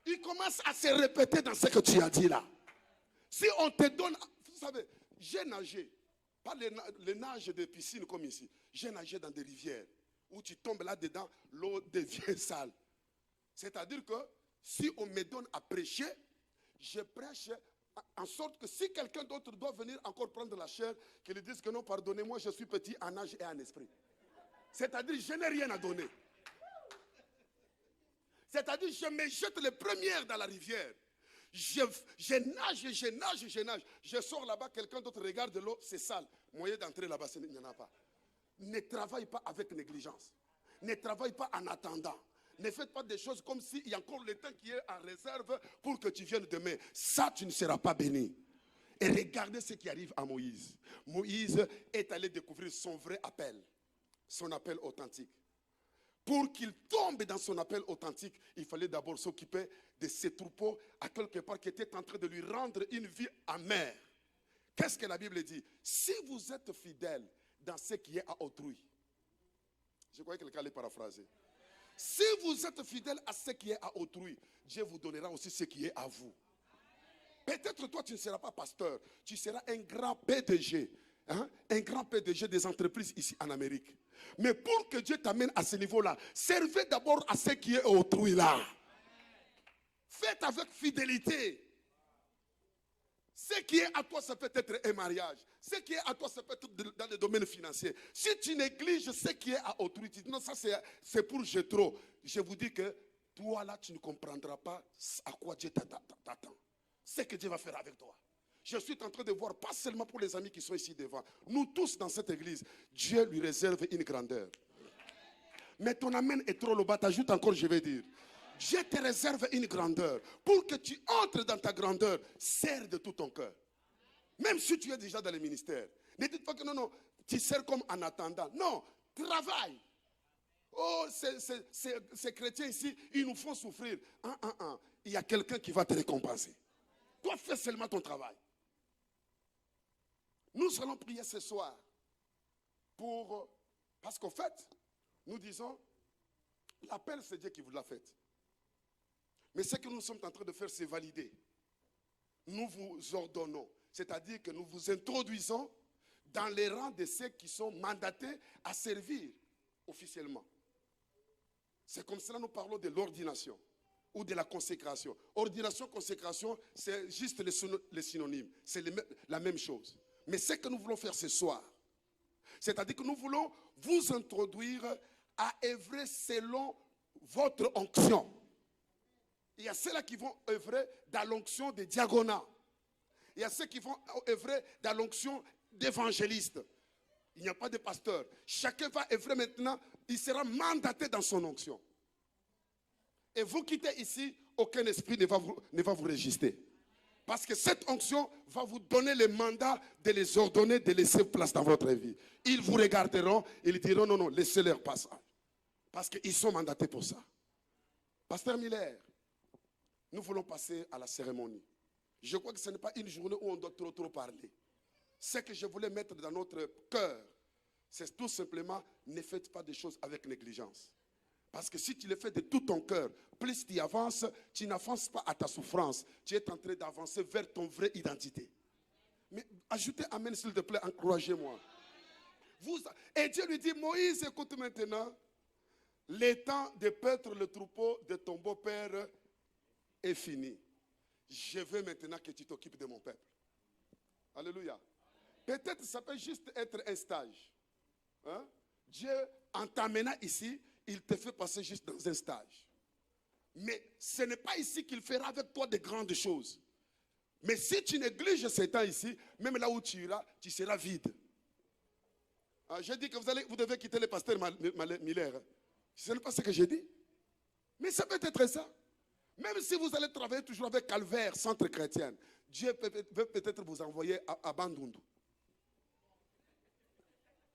Il commence à se répéter dans ce que tu as dit là. Si on te donne, vous savez, j'ai nagé, pas les nages de piscine comme ici, j'ai nagé dans des rivières où tu tombes là-dedans, l'eau devient sale. C'est-à-dire que si on me donne à prêcher, je prêche en sorte que si quelqu'un d'autre doit venir encore prendre la chair, qu'il lui dise que non, pardonnez-moi, je suis petit en âge et en esprit. C'est-à-dire, je n'ai rien à donner. C'est-à-dire, je me jette les premières dans la rivière. Je nage. Je sors là-bas, quelqu'un d'autre regarde l'eau, c'est sale. Moyen d'entrer là-bas, il n'y en a pas. Ne travaille pas avec négligence. Ne travaille pas en attendant. Ne faites pas des choses comme s'il y a encore le temps qui est en réserve pour que tu viennes demain. Ça, tu ne seras pas béni. Et regardez ce qui arrive à Moïse. Moïse est allé découvrir son vrai appel. Son appel authentique. Pour qu'il tombe dans son appel authentique, il fallait d'abord s'occuper de ces troupeaux à quelque part qui étaient en train de lui rendre une vie amère. Qu'est-ce que la Bible dit? Si vous êtes fidèle dans ce qui est à autrui, je crois que quelqu'un allait paraphraser. Si vous êtes fidèle à ce qui est à autrui, Dieu vous donnera aussi ce qui est à vous. Peut-être toi tu ne seras pas pasteur, tu seras un grand PDG. Un grand PDG des entreprises ici en Amérique. Mais pour que Dieu t'amène à ce niveau-là, servez d'abord à ce qui est autrui là. Faites avec fidélité. Ce qui est à toi, ça peut être un mariage. Ce qui est à toi, ça peut être dans le domaine financier. Si tu négliges ce qui est à autrui, tu dis non, ça c'est pour Jétro. Je vous dis que toi là, tu ne comprendras pas à quoi Dieu t'attend. Ce que Dieu va faire avec toi. Je suis en train de voir, pas seulement pour les amis qui sont ici devant, nous tous dans cette église, Dieu lui réserve une grandeur. Mais ton amen est trop bas, t'ajoutes encore, je vais dire. Dieu te réserve une grandeur. Pour que tu entres dans ta grandeur, sers de tout ton cœur. Même si tu es déjà dans le ministère. Ne dites pas que non, Tu sers comme en attendant. Non, travaille. Oh, ces chrétiens ici, ils nous font souffrir. Il y a quelqu'un qui va te récompenser. Toi, fais seulement ton travail. Nous allons prier ce soir parce qu'en fait, nous disons, l'appel c'est Dieu qui vous l'a fait. Mais ce que nous sommes en train de faire, c'est valider. Nous vous ordonnons, c'est-à-dire que nous vous introduisons dans les rangs de ceux qui sont mandatés à servir officiellement. C'est comme cela que nous parlons de l'ordination ou de la consécration. Ordination, consécration, c'est juste les synonymes. C'est la même chose. Mais ce que nous voulons faire ce soir, c'est-à-dire que nous voulons vous introduire à œuvrer selon votre onction. Il y a ceux-là qui vont œuvrer dans l'onction des diaconats. Il y a ceux qui vont œuvrer dans l'onction d'évangélistes. Il n'y a pas de pasteur. Chacun va œuvrer maintenant. Il sera mandaté dans son onction. Et vous quittez ici, aucun esprit ne va vous résister. Parce que cette onction va vous donner le mandat de les ordonner, de laisser place dans votre vie. Ils vous regarderont, ils diront non, laissez-leur passer. Parce qu'ils sont mandatés pour ça. Pasteur Miller, nous voulons passer à la cérémonie. Je crois que ce n'est pas une journée où on doit trop parler. Ce que je voulais mettre dans notre cœur, c'est tout simplement, ne faites pas des choses avec négligence. Parce que si tu le fais de tout ton cœur, plus tu avances, tu n'avances pas à ta souffrance. Tu es en train d'avancer vers ton vraie identité. Mais ajoutez amen s'il te plaît, encouragez-moi. Et Dieu lui dit, Moïse, écoute maintenant, le temps de paître le troupeau de ton beau-père est fini. Je veux maintenant que tu t'occupes de mon peuple. Alléluia. Peut-être ça peut juste être un stage. Hein? Dieu, en t'amenant ici, il te fait passer juste dans un stage. Mais ce n'est pas ici qu'il fera avec toi de grandes choses. Mais si tu négliges ce temps ici, même là où tu iras, tu seras vide. J'ai dit que vous devez quitter le pasteur Miller. Ce n'est pas ce que j'ai dit. Mais ça peut être ça. Même si vous allez travailler toujours avec Calvaire, centre chrétien, Dieu veut peut-être vous envoyer à Bandundu.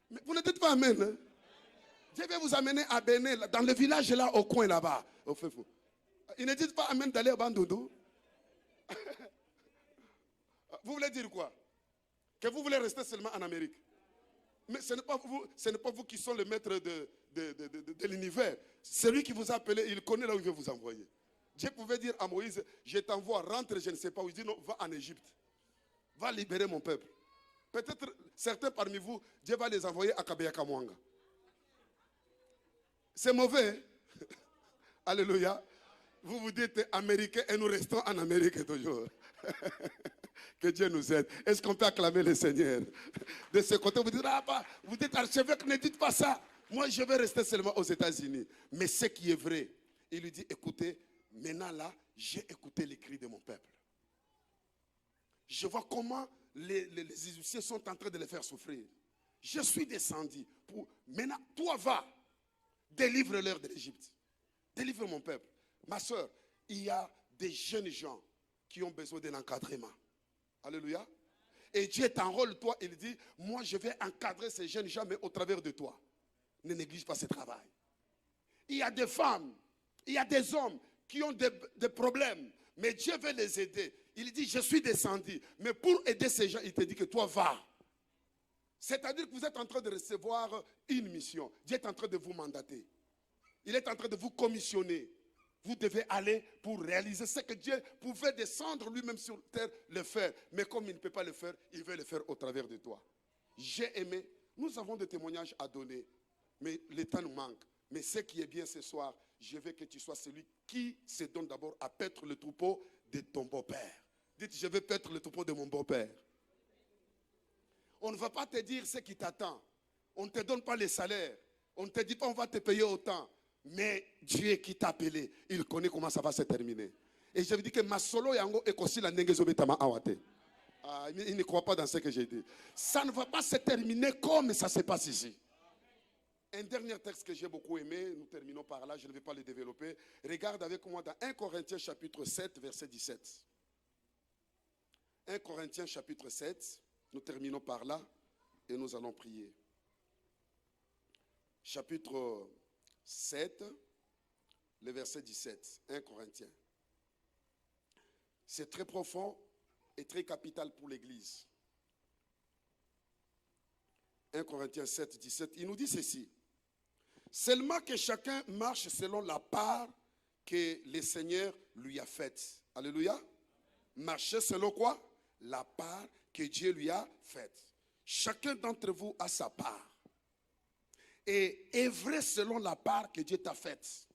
Mais vous ne dites pas amen. Hein? Dieu va vous amener à Béné, dans le village là, au coin là-bas. Ils ne disent pas amen d'aller à Bandundu. Vous voulez dire quoi? Que vous voulez rester seulement en Amérique. Mais ce n'est pas vous qui sont le maître de l'univers. Celui qui vous a appelé, il connaît là où il veut vous envoyer. Dieu pouvait dire à Moïse, je t'envoie, rentre, je ne sais pas où. Il dit non, va en Égypte. Va libérer mon peuple. Peut-être certains parmi vous, Dieu va les envoyer à Kabeyakamwanga. C'est mauvais. Hein? Alléluia. Vous vous dites américain et nous restons en Amérique toujours. Que Dieu nous aide. Est-ce qu'on peut acclamer le Seigneur? De ce côté, vous dites, vous dites archevêque, ne dites pas ça. Moi, je vais rester seulement aux États-Unis. Mais ce qui est vrai, il lui dit, écoutez, maintenant là, j'ai écouté les cris de mon peuple. Je vois comment les Égyptiens sont en train de les faire souffrir. Je suis descendu pour... Maintenant, toi va, délivre-leur de l'Égypte. Délivre mon peuple. Ma soeur, il y a des jeunes gens qui ont besoin d'un encadrement. Alléluia. Et Dieu t'enrôle, toi, il dit, moi je vais encadrer ces jeunes gens, mais au travers de toi. Ne néglige pas ce travail. Il y a des femmes, il y a des hommes qui ont des problèmes, mais Dieu veut les aider. Il dit, je suis descendu, mais pour aider ces gens, il te dit que toi va. C'est-à-dire que vous êtes en train de recevoir une mission. Dieu est en train de vous mandater. Il est en train de vous commissionner. Vous devez aller pour réaliser ce que Dieu pouvait descendre lui-même sur terre, le faire. Mais comme il ne peut pas le faire, il veut le faire au travers de toi. J'ai aimé. Nous avons des témoignages à donner, mais le temps nous manque. Mais ce qui est bien ce soir, je veux que tu sois celui qui se donne d'abord à paître le troupeau de ton beau-père. Dites, je veux paître le troupeau de mon beau-père. On ne va pas te dire ce qui t'attend. On ne te donne pas les salaires. On ne te dit pas on va te payer autant. Mais Dieu qui t'a appelé, il connaît comment ça va se terminer. Et je vous dis que ma solo yango est aussi la nengezobetama awate. Il ne croit pas dans ce que j'ai dit. Ça ne va pas se terminer comme ça se passe ici. Un dernier texte que j'ai beaucoup aimé, nous terminons par là, je ne vais pas le développer. Regarde avec moi dans 1 Corinthiens chapitre 7, verset 17. 1 Corinthiens chapitre 7, nous terminons par là. et nous allons prier. Chapitre 7, le verset 17, 1 Corinthiens. C'est très profond et très capital pour l'Église. 1 Corinthiens 7, 17, il nous dit ceci. Seulement que chacun marche selon la part que le Seigneur lui a faite. Alléluia. Marchez selon quoi? La part que Dieu lui a faite. Chacun d'entre vous a sa part. Et œuvrez selon la part que Dieu t'a faite.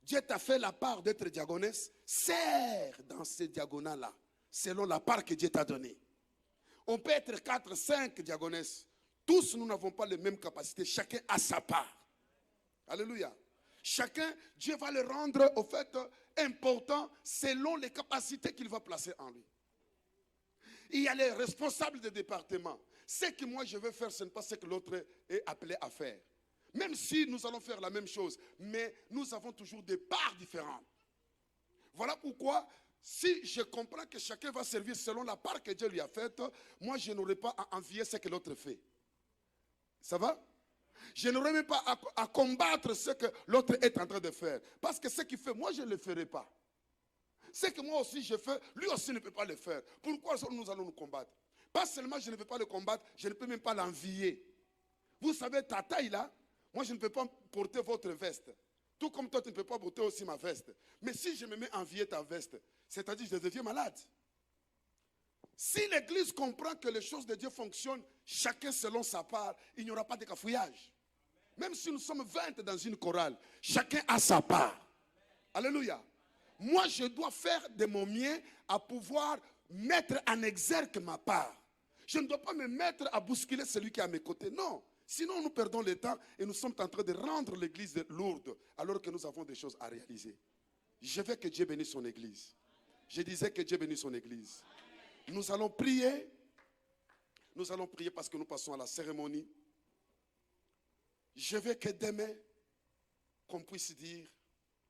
Dieu t'a fait la part d'être diagonesse. Sers dans ces diagonales-là, selon la part que Dieu t'a donnée. On peut être 4, 5 diagonesses. Tous, nous n'avons pas les mêmes capacités. Chacun a sa part. Alléluia. Chacun, Dieu va le rendre, au fait, important selon les capacités qu'il va placer en lui. Il y a les responsables des départements. Ce que moi je veux faire, ce n'est pas ce que l'autre est appelé à faire. Même si nous allons faire la même chose, mais nous avons toujours des parts différentes. Voilà pourquoi, si je comprends que chacun va servir selon la part que Dieu lui a faite, moi je n'aurai pas à envier ce que l'autre fait. Ça va? Je n'aurai même pas à combattre ce que l'autre est en train de faire. Parce que ce qu'il fait, moi je ne le ferai pas. Ce que moi aussi je fais, lui aussi ne peut pas le faire. Pourquoi nous allons nous combattre? Pas seulement je ne peux pas le combattre, je ne peux même pas l'envier. Vous savez, ta taille là, moi je ne peux pas porter votre veste. Tout comme toi tu ne peux pas porter aussi ma veste. Mais si je me mets à envier ta veste, c'est-à-dire que je deviens malade. Si l'Église comprend que les choses de Dieu fonctionnent, chacun selon sa part, il n'y aura pas de cafouillage. Même si nous sommes 20 dans une chorale, chacun a sa part. Alléluia. Moi, je dois faire de mon mieux à pouvoir mettre en exergue ma part. Je ne dois pas me mettre à bousculer celui qui est à mes côtés. Non. Sinon, nous perdons le temps et nous sommes en train de rendre l'Église lourde alors que nous avons des choses à réaliser. Je veux que Dieu bénisse son Église. Je disais que Dieu bénisse son Église. Nous allons prier. Nous allons prier parce que nous passons à la cérémonie. Je veux que demain, qu'on puisse dire,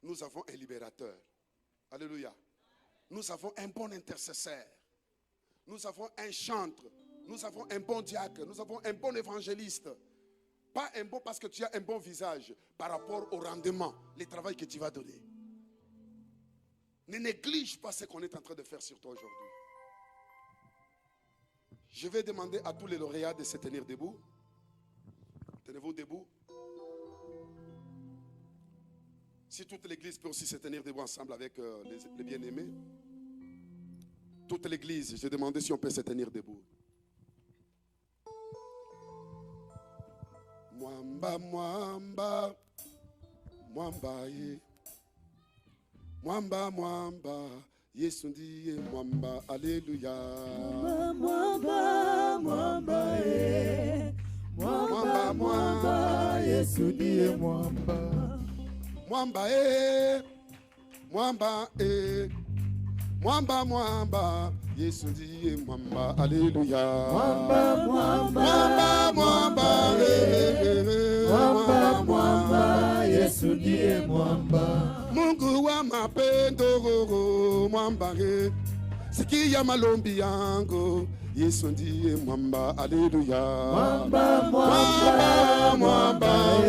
nous avons un libérateur. Alléluia. Nous avons un bon intercesseur. Nous avons un chantre. Nous avons un bon diacre. Nous avons un bon évangéliste. Pas un bon parce que tu as un bon visage par rapport au rendement, le travail que tu vas donner. Ne néglige pas ce qu'on est en train de faire sur toi aujourd'hui. Je vais demander à tous les lauréats de se tenir debout. Tenez-vous debout. Si toute l'église peut aussi se tenir debout ensemble avec les bien-aimés. Toute l'église, j'ai demandé si on peut se tenir debout. Mwamba, mwamba, mwamba, ye. Mwamba, mwamba, Yesu ndiye mwamba, alléluia. Mwamba, mwamba, ye. Mwamba, mwamba, Yesu ndiye mwamba. Mwamba, mwamba, mwamba, mwamba, Yesu ndiye mwamba, alléluia. Mwamba, mwamba, mwamba, mwamba, mwamba, mwamba, Yesu ndiye mwamba. Mungu wa mapendo, mwamba, sikia malombi yangu, Yesu ndiye mwamba, alléluia. Mwamba, mwamba, mwamba,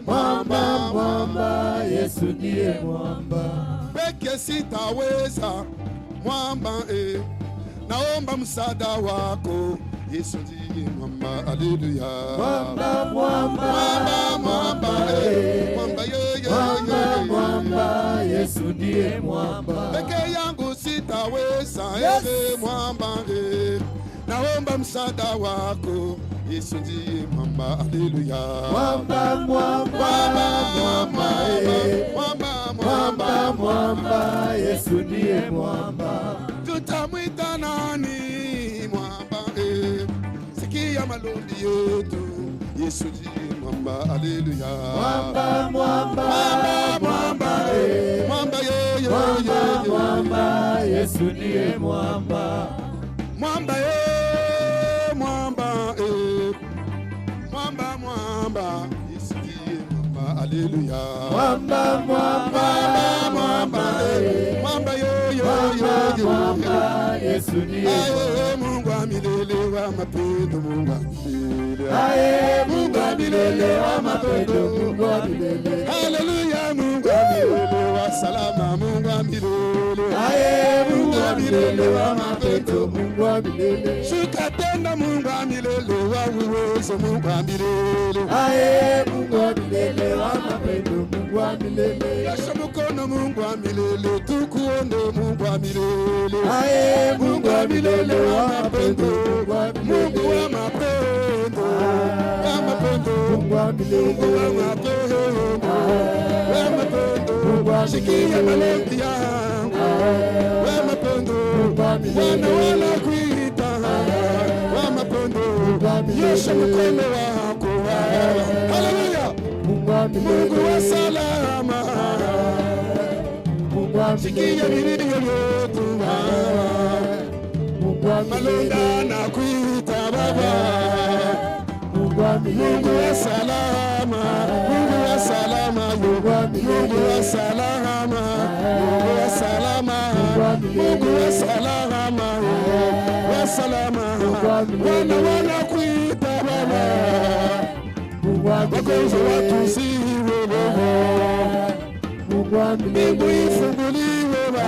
mwamba, mwamba, Yesu ndiye mwamba. Peke sitaweza, mwamba, naomba msaada wako, Yesu ndiye mwamba, alléluia. Mwamba, mwamba, mwamba, mwamba, mwamba, mwamba, Yesu ndiye mwamba. Peke yangu sitaweza, mwamba, naomba msaada wako, Yesu ndiye mwamba, alléluia. Mwamba, mwamba, mwamba, mwamba, mwamba, mwamba, Yesu ndiye mwamba. Tutamwita nani mwamba, sikia malombi yetu, Yesu ndiye mwamba, alléluia. Mwamba, mwamba, mwamba, mwamba, mwamba, mwamba, Yesu ndiye mwamba. mwamba, mwamba, mwamba, mwamba, Yesu ndiye mwamba, alléluia. Mwamba, mwamba, mwamba, mwamba, mwamba, mwamba, Yesu ndiye mwamba. Mungu wa milele wa mapendo, Mungu wa milele. Aye, Mungu wa milele wa mapendo, Mungu wa milele. Haleluya, Mungu wa milele wa salama, Mungu wa milele. Aye, Mungu wa milele wa mapendo, Mungu wa milele. Shuka tena, Mungu wa milele wa uwezo, Mungu wa milele. Aye, Mungu wa milele wa mapendo, Mungu wa milele. Nyosha mkono, Mungu wa milele, tukuone, Mungu wa milele. Aye, Mungu wa milele wa mapendo, Mungu wa milele. Mungu wa mapendo, wa mapendo, Mungu wa milele. Mungu wa mapendo, wa mapendo. Sikia maombi yangu, wa mapendo. Wana wanakuita, wa mapendo. Nyosha mkono wako, haleluya. Mungu wa milele. Mungu wa salama, Mungu wa sikia milele. milio yetu, Mungu wa milele. Malonda na kuita Baba. Mungu wa milele. Mungu wa salama, Mungu wa salama, Mungu wa salama, Mungu wa salama, Mungu wa salama, wa salama. Wana wanakuita Baba, Mungu wa wagonjwa milele. watusiwe Baba, Mungu wa milele. mbingu ifunguliwe Baba.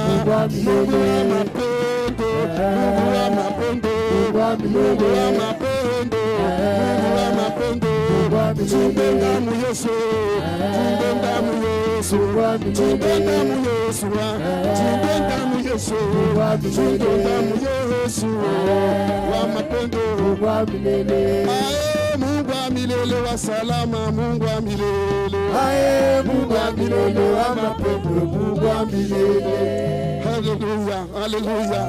Mungu wa Mungu wa milele. mapendo, Mungu wa mapendo, Mungu wa Mungu wa milele. mapendo, Mungu wa mapendo. Tumbe damu Yesu, tumbe damu Yesu, tumbe damu Yesu, tumbe damu Yesu, tumbe damu Yesu wa mapendo. Mungu wa milele. Ae, Mungu wa milele wa salama, Mungu wa milele. Aye, Mungu wa milele wa mapendo, Mungu wa milele. Alléluia, alléluia.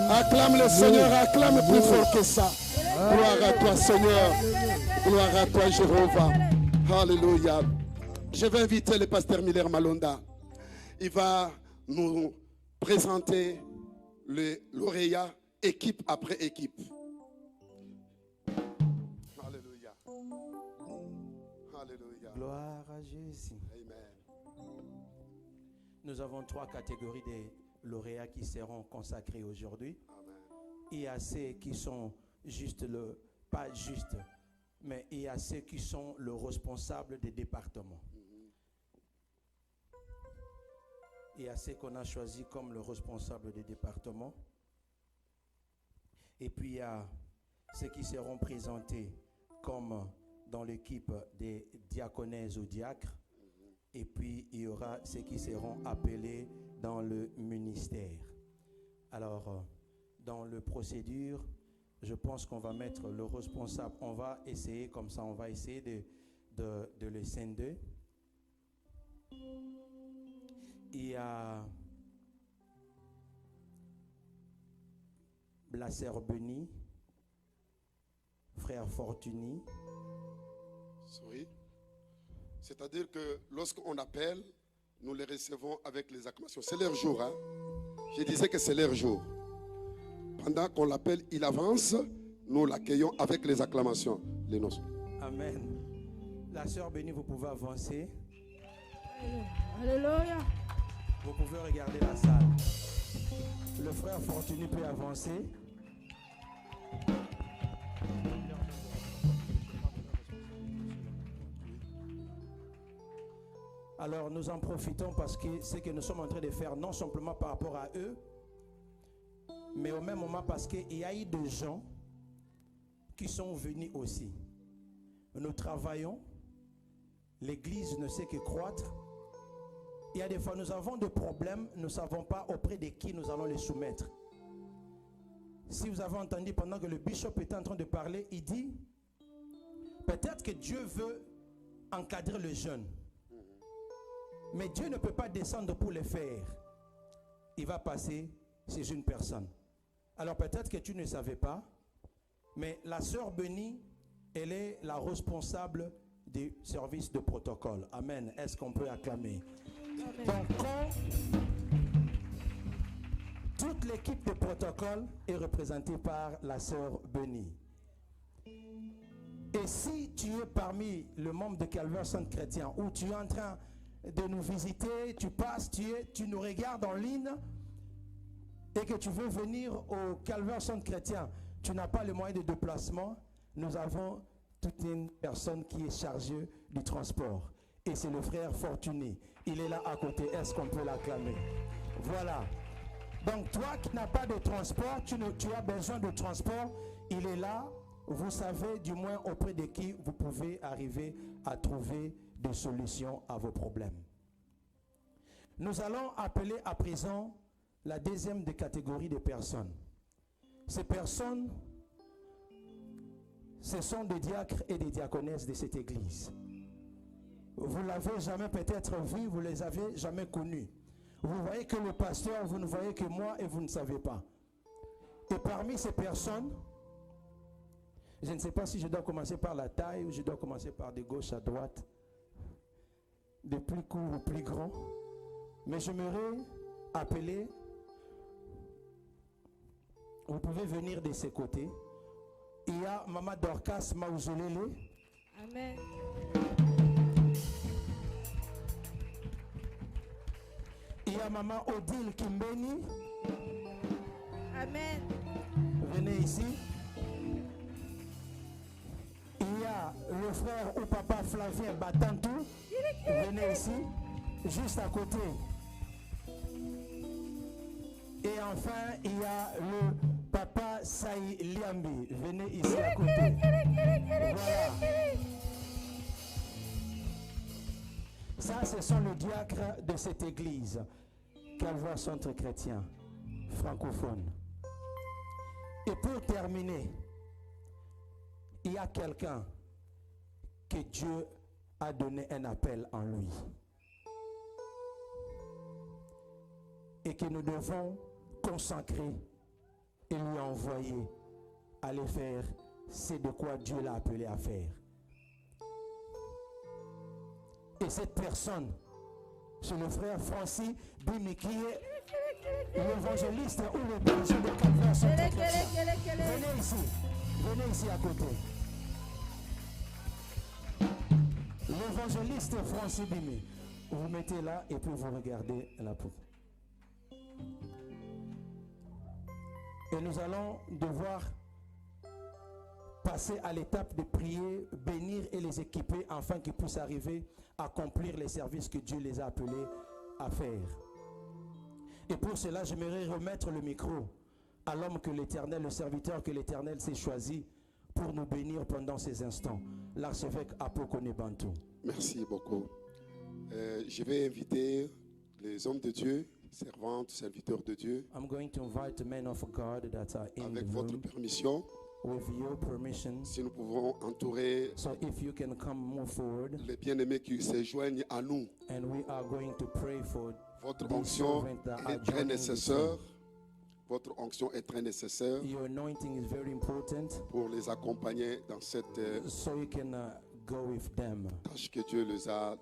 Acclame le Seigneur, acclame plus fort que ça. Gloire à toi, Seigneur. Gloire à toi, Jéhovah. Alléluia. Je vais inviter le pasteur Miller Malonda. Il va nous présenter le lauréat équipe après équipe. Alléluia. Alléluia. Gloire à Jésus. Amen. Nous avons 3 catégories de lauréats qui seront consacrés aujourd'hui. Amen. Il y a ceux qui sont juste pas juste, mais il y a ceux qui sont le responsable des départements. Il y a ceux qu'on a choisis comme le responsable des départements. Et puis il y a ceux qui seront présentés comme dans l'équipe des diaconesses ou diacres. Et puis il y aura ceux qui seront appelés dans le ministère. Alors, dans le procédure, je pense qu'on va mettre le responsable. On va essayer comme ça, on va essayer de le scinder. Il y a la sœur Beni, frère Fortuny. Oui. C'est-à-dire que lorsqu'on appelle, nous les recevons avec les acclamations. C'est leur jour. Hein? Je disais que c'est leur jour. Pendant qu'on l'appelle, il avance. Nous l'accueillons avec les acclamations. Les nôtres. Amen. La sœur Bénie, vous pouvez avancer. Alléluia. Vous pouvez regarder la salle. Le frère Fortuny peut avancer. Alors nous en profitons parce que ce que nous sommes en train de faire, non simplement par rapport à eux, mais au même moment parce qu'il y a eu des gens qui sont venus aussi. Nous travaillons, l'église ne sait que croître. Il y a des fois nous avons des problèmes, nous ne savons pas auprès de qui nous allons les soumettre. Si vous avez entendu pendant que le bishop était en train de parler, il dit, peut-être que Dieu veut encadrer le jeune. Mais Dieu ne peut pas descendre pour le faire. Il va passer chez une personne. Alors peut-être que tu ne savais pas, mais la sœur Bénie, elle est la responsable du service de protocole. Amen. Est-ce qu'on peut acclamer? Donc, toute l'équipe de protocole est représentée par la sœur Bénie. Et si tu es parmi le membre de Calvaire Sainte Chrétien, ou tu es en train de nous visiter, tu passes, tu nous regardes en ligne, et que tu veux venir au Calvaire Centre Chrétien, tu n'as pas le moyen de déplacement, nous avons toute une personne qui est chargée du transport. Et c'est le frère Fortuné. Il est là à côté. Est-ce qu'on peut l'acclamer? Voilà. Donc toi qui n'as pas de transport, tu as besoin de transport, il est là. Vous savez du moins auprès de qui vous pouvez arriver à trouver des solutions à vos problèmes. Nous allons appeler à présent la deuxième des catégories de personnes. Ces personnes, ce sont des diacres et des diaconesses de cette église. Vous ne l'avez jamais peut-être vu, vous ne les avez jamais connus. Vous voyez que le pasteur, vous ne voyez que moi et vous ne savez pas. Et parmi ces personnes, je ne sais pas si je dois commencer par la taille ou je dois commencer par de gauche à droite, de plus court ou plus grand. Mais j'aimerais appeler, vous pouvez venir de ces côtés. Il y a Maman Dorcas Maouzolele. Amen. Il y a Maman Odile Kimbeni. Amen. Venez ici. Il y a le frère ou papa Flavien Batantou. Venez ici, juste à côté. Et enfin, il y a le papa Saï Liambi. Venez ici à côté. Voilà. Ça, ce sont les diacres de cette église, Calvaire Centre Chrétien, francophone. Et pour terminer, il y a quelqu'un que Dieu a donné un appel en lui. Et que nous devons consacrer et lui envoyer aller faire c'est de quoi Dieu l'a appelé à faire. Et cette personne, c'est le frère Francis Bimi qui est l'évangéliste ou le berger de Calvaire Centre Chrétien. Venez ici à côté. L'évangéliste Francis Bimi. Vous vous mettez là et puis vous regardez la poutre. Et nous allons devoir passer à l'étape de prier, bénir et les équiper afin qu'ils puissent arriver à accomplir les services que Dieu les a appelés à faire. Et pour cela, j'aimerais remettre le micro à l'homme que l'Éternel, le serviteur que l'Éternel s'est choisi pour nous bénir pendant ces instants, l'archevêque Apokone Bantou. Merci beaucoup. Je vais inviter les hommes de Dieu, servantes, serviteurs de Dieu, I'm going to invite the men of God that are in avec the votre room permission, with your permission. si nous pouvons entourer So if you can come move forward, les bien-aimés qui se joignent à nous. and we are going to pray for Votre these onction servants that are est très joining this nécessaire. room. Votre onction est très nécessaire Your anointing is very important, pour les accompagner dans cette so you can go with them, tâche que Dieu les a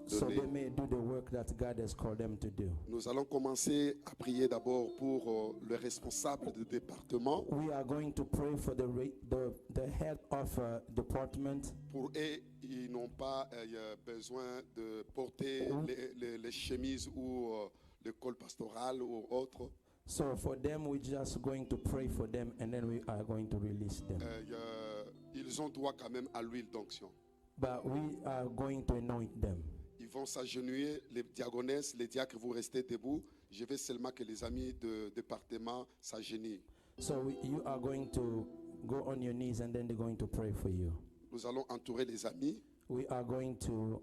so donnée. they may do the work that God has called them to do. Nous allons commencer à prier d'abord pour le responsable du département. We are going to pray for the head of department. Pour eux, ils n'ont pas besoin de porter les chemises ou le col pastoral ou autre. So for them, we're just going to pray for them, and then we are going to release them. Ils ont droit quand même à l'huile d'onction. But we are going to anoint them. Ils vont s'agenouiller, les diagonesses, les diacres, vous restez debout. Je veux seulement que les amis de département s'agenouillent. So you are going to go on your knees, and then they're going to pray for you. Nous allons entourer les amis. We are going to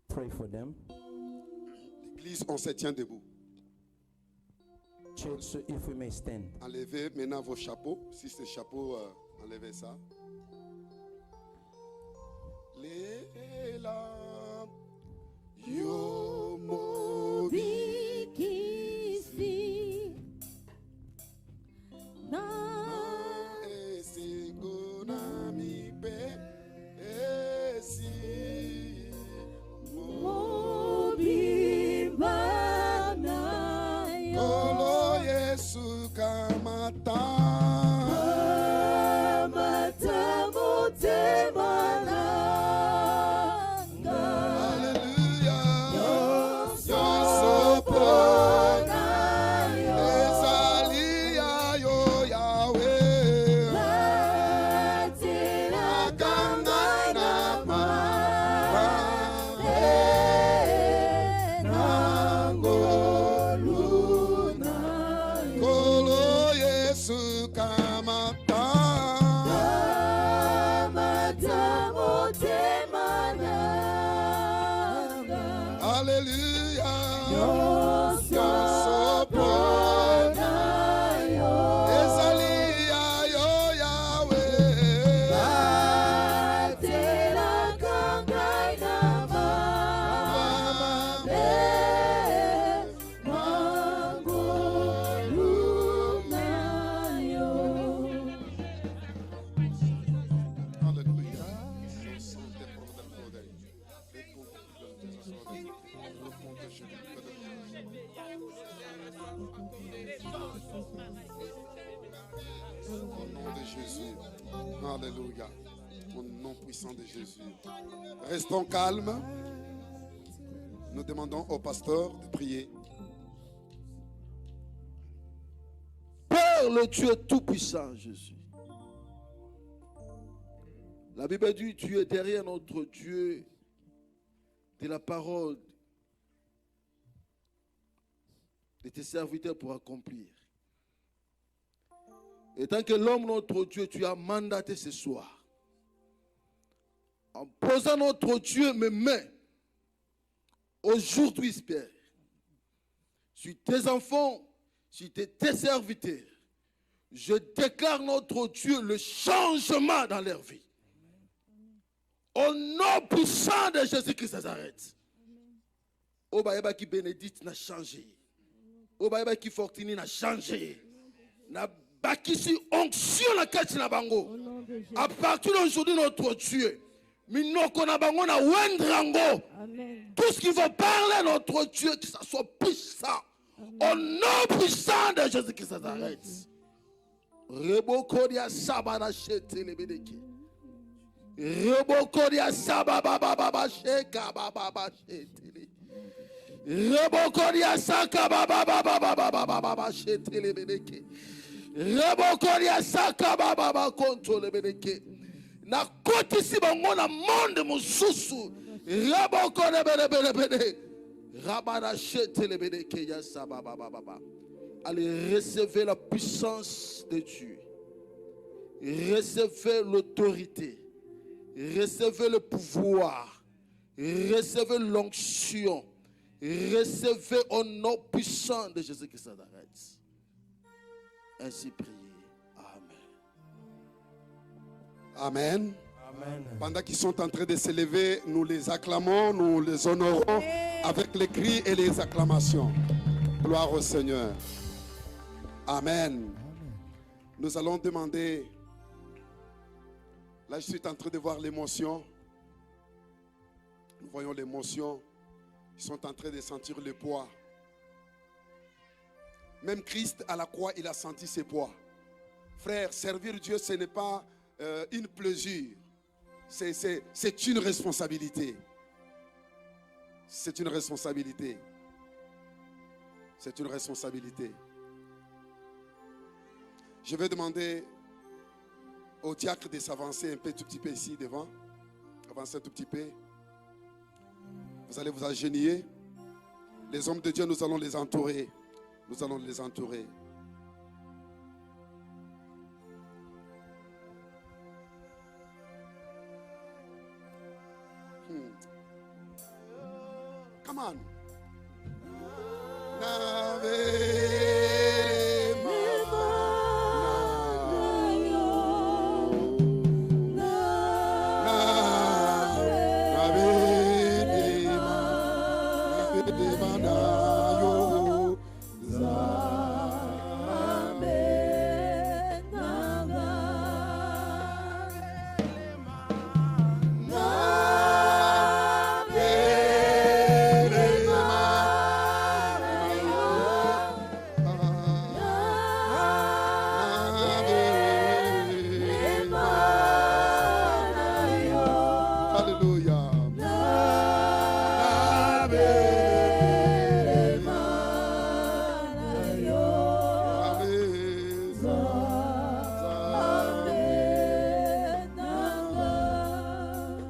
pray for them. L'église, on se tient debout. Church, so if we may stand. Enlevez maintenant vos chapeaux. Si c'est chapeau, enlevez ça. Les lames, yo Bikisi. Na. Esigunami be esi Mobibana yo. Olo Yesu kamata. Mata motemana. Alléluia. Yo Alléluia. Au nom puissant de Jésus. Restons calmes. Nous demandons au pasteur de prier. Père, le Dieu tout-puissant, Jésus. La Bible dit, tu es derrière notre Dieu de la parole de tes serviteurs pour accomplir. Et tant que l'homme, notre Dieu, tu as mandaté ce soir, en posant notre Dieu mes mains, aujourd'hui, Père, sur tes enfants, sur tes serviteurs, je déclare notre Dieu le changement dans leur vie. Au nom puissant de Jésus-Christ de Nazareth. Obaïba qui bénédicte n'a changé. Obaïba qui fortune n'a changé. N'a bakisi onction la kati na bango. À partir d'aujourd'hui, notre Dieu, minoko na bango na wendrango. Tout ce qui va parler notre Dieu, que ça soit puissant. Au nom puissant de Jésus-Christ de Nazareth. Rebokodia sabana shete lebedeki. Rebokodia sababa baba sheka baba shete. Rebokodia saka baba baba shete lebedeki. Rebokodia saka baba konto lebedeki. Na koti si bango na monde mususu. Rebokodia bede. Rabana shete lebedeki ya sababa baba. Allez, recevez la puissance de Dieu. Recevez l'autorité. Recevez le pouvoir. Recevez l'onction. Recevez au nom puissant de Jésus-Christ de Nazareth. Ainsi priez. Amen. Amen. Amen. Pendant qu'ils sont en train de se lever, nous les acclamons, nous les honorons avec les cris et les acclamations. Gloire au Seigneur. Amen. Nous allons demander. Là, je suis en train de voir l'émotion. Nous voyons l'émotion. Ils sont en train de sentir le poids. Même Christ à la croix, il a senti ses poids. Frère, servir Dieu, ce n'est pas une plaisir. C'est une responsabilité. C'est une responsabilité. C'est une responsabilité. Je vais demander au diacre de s'avancer un tout petit peu ici devant. Avancez un tout petit peu. Vous allez vous agenouiller. Les hommes de Dieu, nous allons les entourer. Nous allons les entourer. Come on.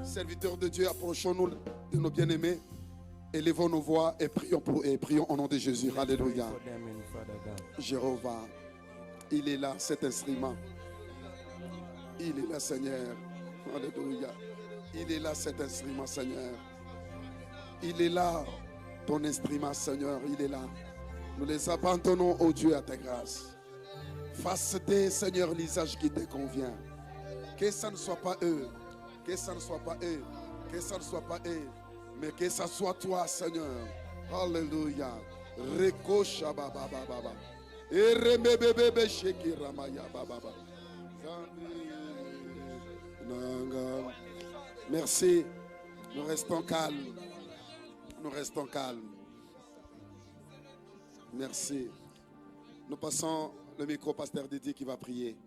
Serviteurs de Dieu, approchons-nous de nos bien-aimés, élevons nos voix et prions au nom de Jésus. Alléluia. Jéhovah, il est là, cet instrument. Il est là, Seigneur. Alléluia. Il est là, cet instrument, Seigneur. Il est là, ton instrument, Seigneur. Il est là. Nous les abandonnons, ô Dieu, à ta grâce. Fasse-t-il, Seigneur, l'usage qui te convient. Que ça ne soit pas eux. Que ça ne soit pas eux, que ça ne soit pas eux, mais que ça soit toi, Seigneur. Alléluia. Rekosha baba baba. Eremebebe sheki ramaya baba. Merci. Nous restons calmes. Nous restons calmes. Merci. Nous passons le micro au pasteur Didier qui va prier.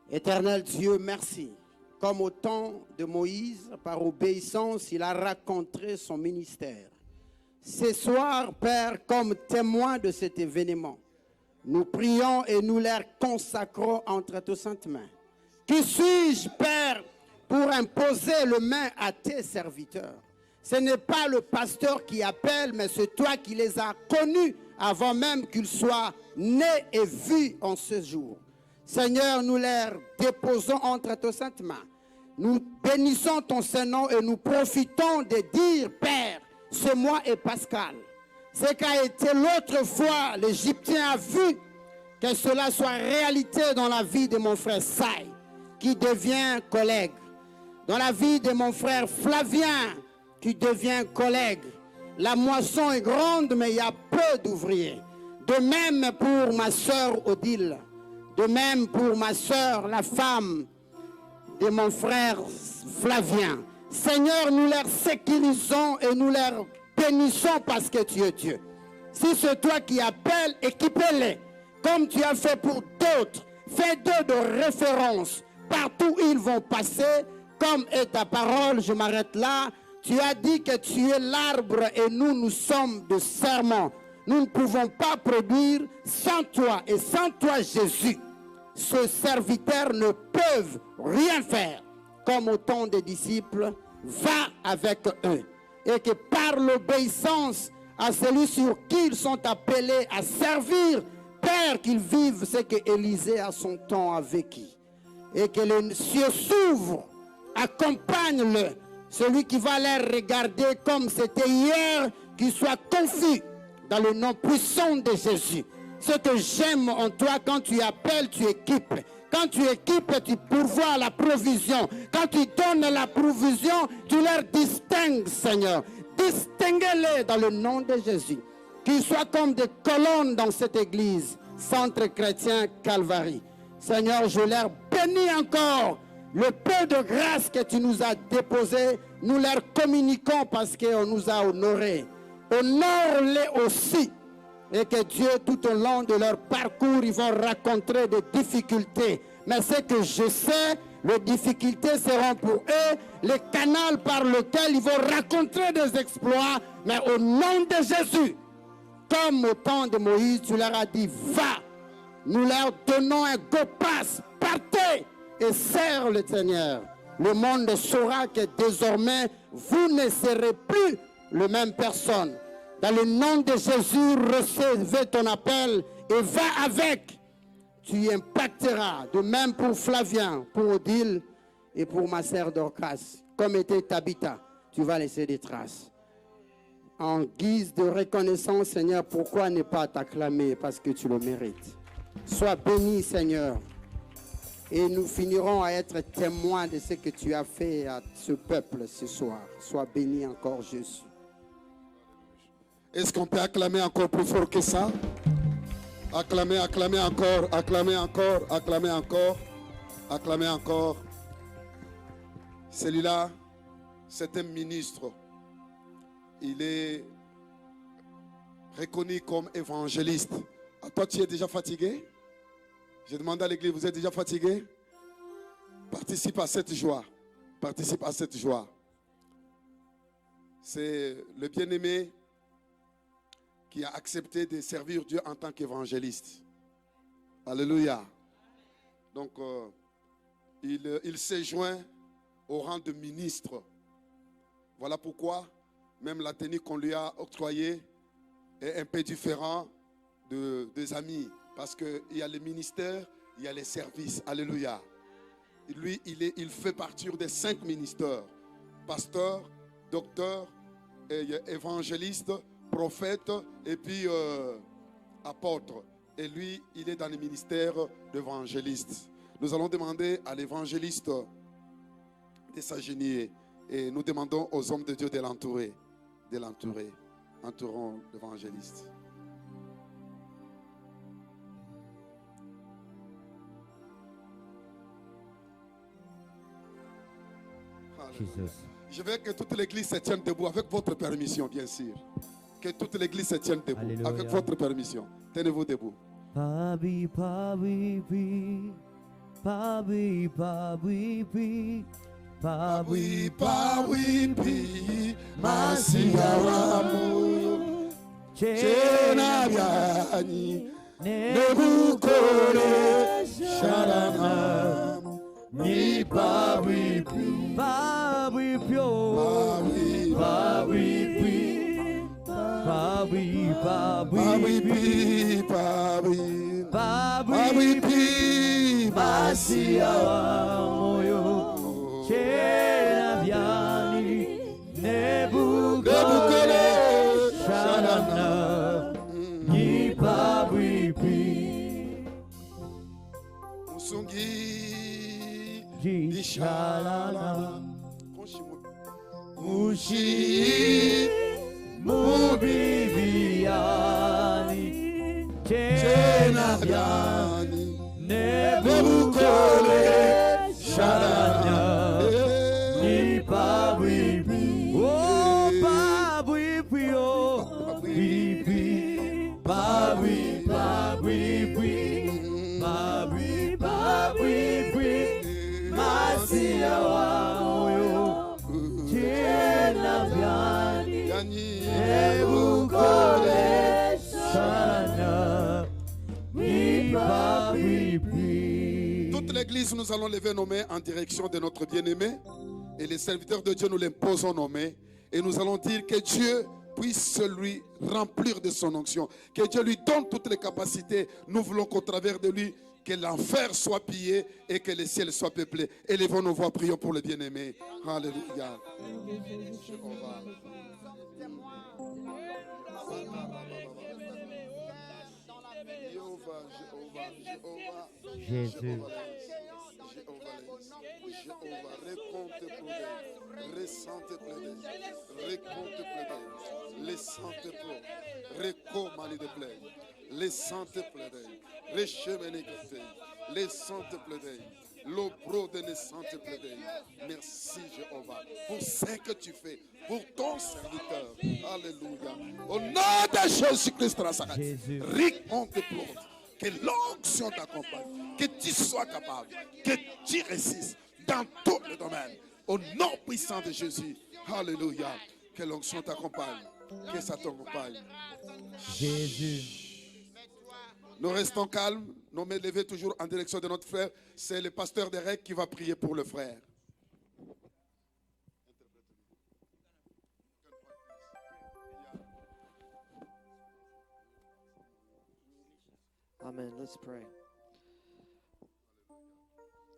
Éternel Dieu, merci. Comme au temps de Moïse, par obéissance, il a raconté son ministère. Ce soir, Père, comme témoin de cet événement, nous prions et nous les consacrons entre tes saintes mains. Qui suis-je, Père, pour imposer le main à tes serviteurs? Ce n'est pas le pasteur qui appelle, mais c'est toi qui les as connus avant même qu'ils soient nés et vus en ce jour. Seigneur, nous les déposons entre tes saintes mains. Nous bénissons ton Saint-Nom et nous profitons de dire, Père, ce mois est Pascal. Ce qu'a été l'autre fois, l'Égyptien a vu que cela soit réalité dans la vie de mon frère Saï, qui devient collègue. Dans la vie de mon frère Flavien, qui devient collègue. La moisson est grande, mais il y a peu d'ouvriers. De même pour ma sœur Odile. De même pour ma sœur, la femme de mon frère Flavien. Seigneur, nous les sécurisons et nous les bénissons parce que tu es Dieu. Si c'est toi qui appelles, équipez-les. Comme tu as fait pour d'autres. Fais d'eux de référence. Partout où ils vont passer, comme est ta parole, je m'arrête là. Tu as dit que tu es l'arbre et nous sommes de serment. Nous ne pouvons pas produire sans toi. Et sans toi, Jésus, ce serviteur ne peuvent rien faire. Comme au temps des disciples, va avec eux. Et que par l'obéissance à celui sur qui ils sont appelés à servir, Père, qu'ils vivent ce que Élisée à son temps a vécu. Et que les cieux s'ouvrent, accompagne-le. Celui qui va les regarder comme c'était hier, qu'il soit confus dans le nom puissant de Jésus. Ce que j'aime en toi, quand tu appelles, tu équipes. Quand tu équipes, tu pourvois la provision. Quand tu donnes la provision, tu leur distingues, Seigneur. Distingue-les dans le nom de Jésus. Qu'ils soient comme des colonnes dans cette église, centre chrétien Calvary. Seigneur, je leur bénis encore. Le peu de grâce que tu nous as déposé, nous leur communiquons parce qu'on nous a honorés. Honore-les aussi. Et que Dieu, tout au long de leur parcours, ils vont rencontrer des difficultés. Mais ce que je sais, les difficultés seront pour eux les canaux par lesquels ils vont rencontrer des exploits. Mais au nom de Jésus, comme au temps de Moïse, tu leur as dit, va. Nous leur donnons un go pass, partez et serre le Seigneur. Le monde saura que désormais, vous ne serez plus la même personne. Dans le nom de Jésus, recevez ton appel et va avec. Tu impacteras. De même pour Flavien, pour Odile et pour ma sœur Dorcas. Comme était Tabitha, tu vas laisser des traces. En guise de reconnaissance, Seigneur, pourquoi ne pas t'acclamer? Parce que tu le mérites. Sois béni, Seigneur. Et nous finirons à être témoins de ce que tu as fait à ce peuple ce soir. Sois béni encore, Jésus. Est-ce qu'on peut acclamer encore plus fort que ça? Acclamer, acclamer encore, acclamer encore, acclamer encore, acclamer encore. Celui-là, c'est un ministre. Il est reconnu comme évangéliste. Toi, tu es déjà fatigué? J'ai demandé à l'église, vous êtes déjà fatigué? Participe à cette joie. Participe à cette joie. C'est le bien-aimé qui a accepté de servir Dieu en tant qu'évangéliste. Alléluia. Donc, il s'est joint au rang de ministre. Voilà pourquoi même la tenue qu'on lui a octroyée est un peu différente des amis. Parce qu'il y a les ministères, il y a les services. Alléluia. Lui, il fait partie des 5 ministères. Pasteur, docteur, évangéliste, prophète et puis apôtre. Et lui, il est dans le ministère d'évangéliste. Nous allons demander à l'évangéliste de s'agenouiller. Et nous demandons aux hommes de Dieu de l'entourer. De l'entourer. Entourons l'évangéliste. Jesus. Je veux que toute l'église se tienne debout avec votre permission, bien sûr. Que toute l'église se tienne debout. Alléluia. Avec votre permission. Tenez-vous debout. Pabi, pabi, pi, Pawi, pawi, pi. Pawi, Pawi, pawi, Masia wamu. Chena biani, nebukore, sharana. Ni pawi, pi. Pawi, pyo. Pawi, Pawi, pi. Pawi, pawi, pawi, pi. pi, pawi. Pawi, Pawi, pi, Masia Masia moyo. Chena biani, nebukore, sharana. Ni pawi, pi. Musungi, Di shalala. Mushi, Mubibiani, Chena Chena biani, Nebukole, Sharanya, Eh, Ni Pawipi, Oh Pawipi, Oh Pipi, Pawi, Pawipi, Pawi, Pawipi, Masia Wayo, Chena Biani, yani, Nebukole, Sharanya, Ni Pawipi. toute l'église, nous allons lever nos mains en direction de notre bien-aimé. Et les serviteurs de Dieu, nous les posons nos mains. Et nous allons dire que Dieu puisse lui remplir de son onction. Que Dieu lui donne toutes les capacités. Nous voulons qu'au travers de lui, que l'enfer soit pillé et que le ciel soit peuplé. Élevons nos voix, prions pour le bien-aimé. Alléluia. Jéhovah. Jéhovah, Jéhovah, Jéhovah. Jésus. Jéhovah, récompte pleurer, récente pleurer, récompte pleurer, les santes pleurer, récommande de pleurer, les santes pleurer, récheminer les santes pleurer, l'opro de naissante pleurer. Merci Jéhovah pour ce que tu fais pour ton serviteur. Alléluia. Au nom de Jésus-Christ de Nazareth, Jésus. récompte pleurer. Que l'onction t'accompagne, que tu sois capable, que tu résistes dans tous les domaines. Au nom puissant de Jésus. Alléluia. Que l'onction t'accompagne, que ça t'accompagne. Jésus. Nous restons calmes, nos mains levées toujours en direction de notre frère. C'est le pasteur Derek qui va prier pour le frère. Amen. Let's pray.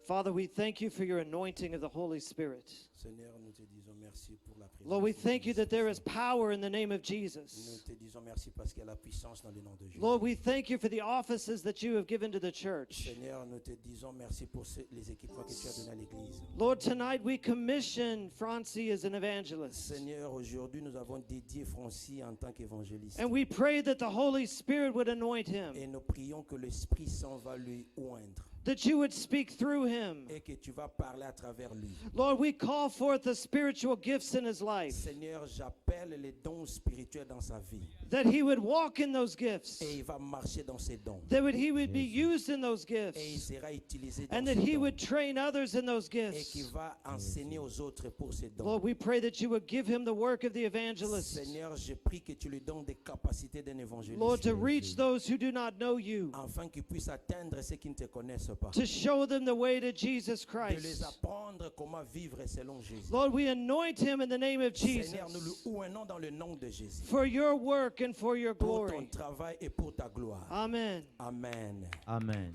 Father, we thank you for your anointing of the Holy Spirit. Seigneur, nous te disons merci pour la présence. Lord, we du thank you that there is Saint-Esprit. power in the name of Nous Jesus. te disons merci parce qu'il y a la puissance dans le nom de Jésus. Lord, we thank you for the offices that you have given to the church. Seigneur, nous te disons merci pour les équipements que tu as donnés à l'église. Lord, tonight we commission Francie as an evangelist. Seigneur, aujourd'hui nous avons dédié Francis en tant qu'évangéliste. And we pray that the Holy Spirit would anoint him, Et nous prions que l'Esprit Saint va lui oindre that you would speak through him. et que tu vas parler à travers lui. Lord, we call forth the spiritual gifts in his life, Seigneur, j'appelle les dons spirituels dans sa vie that he would walk in those gifts, et il va marcher dans ses dons he would be used in those et il gifts, sera utilisé dans and ses that he dons would train others in those et qu'il gifts. va enseigner aux autres pour ses dons. Lord, we pray that you would give him the work of the evangelist. Seigneur, je prie que tu lui donnes des capacités d'un évangéliste Lord, to reach those who do not know you, afin qu'il puisse atteindre ceux qui ne te connaissent pas, to show them the way to Jesus de les Christ. apprendre comment vivre selon Jésus. Lord, we anoint him in the name of Seigneur, nous Jesus lui ouinons dans le nom de Jésus for your work and for your pour ton glory. travail et pour ta gloire. Amen. Amen. Amen.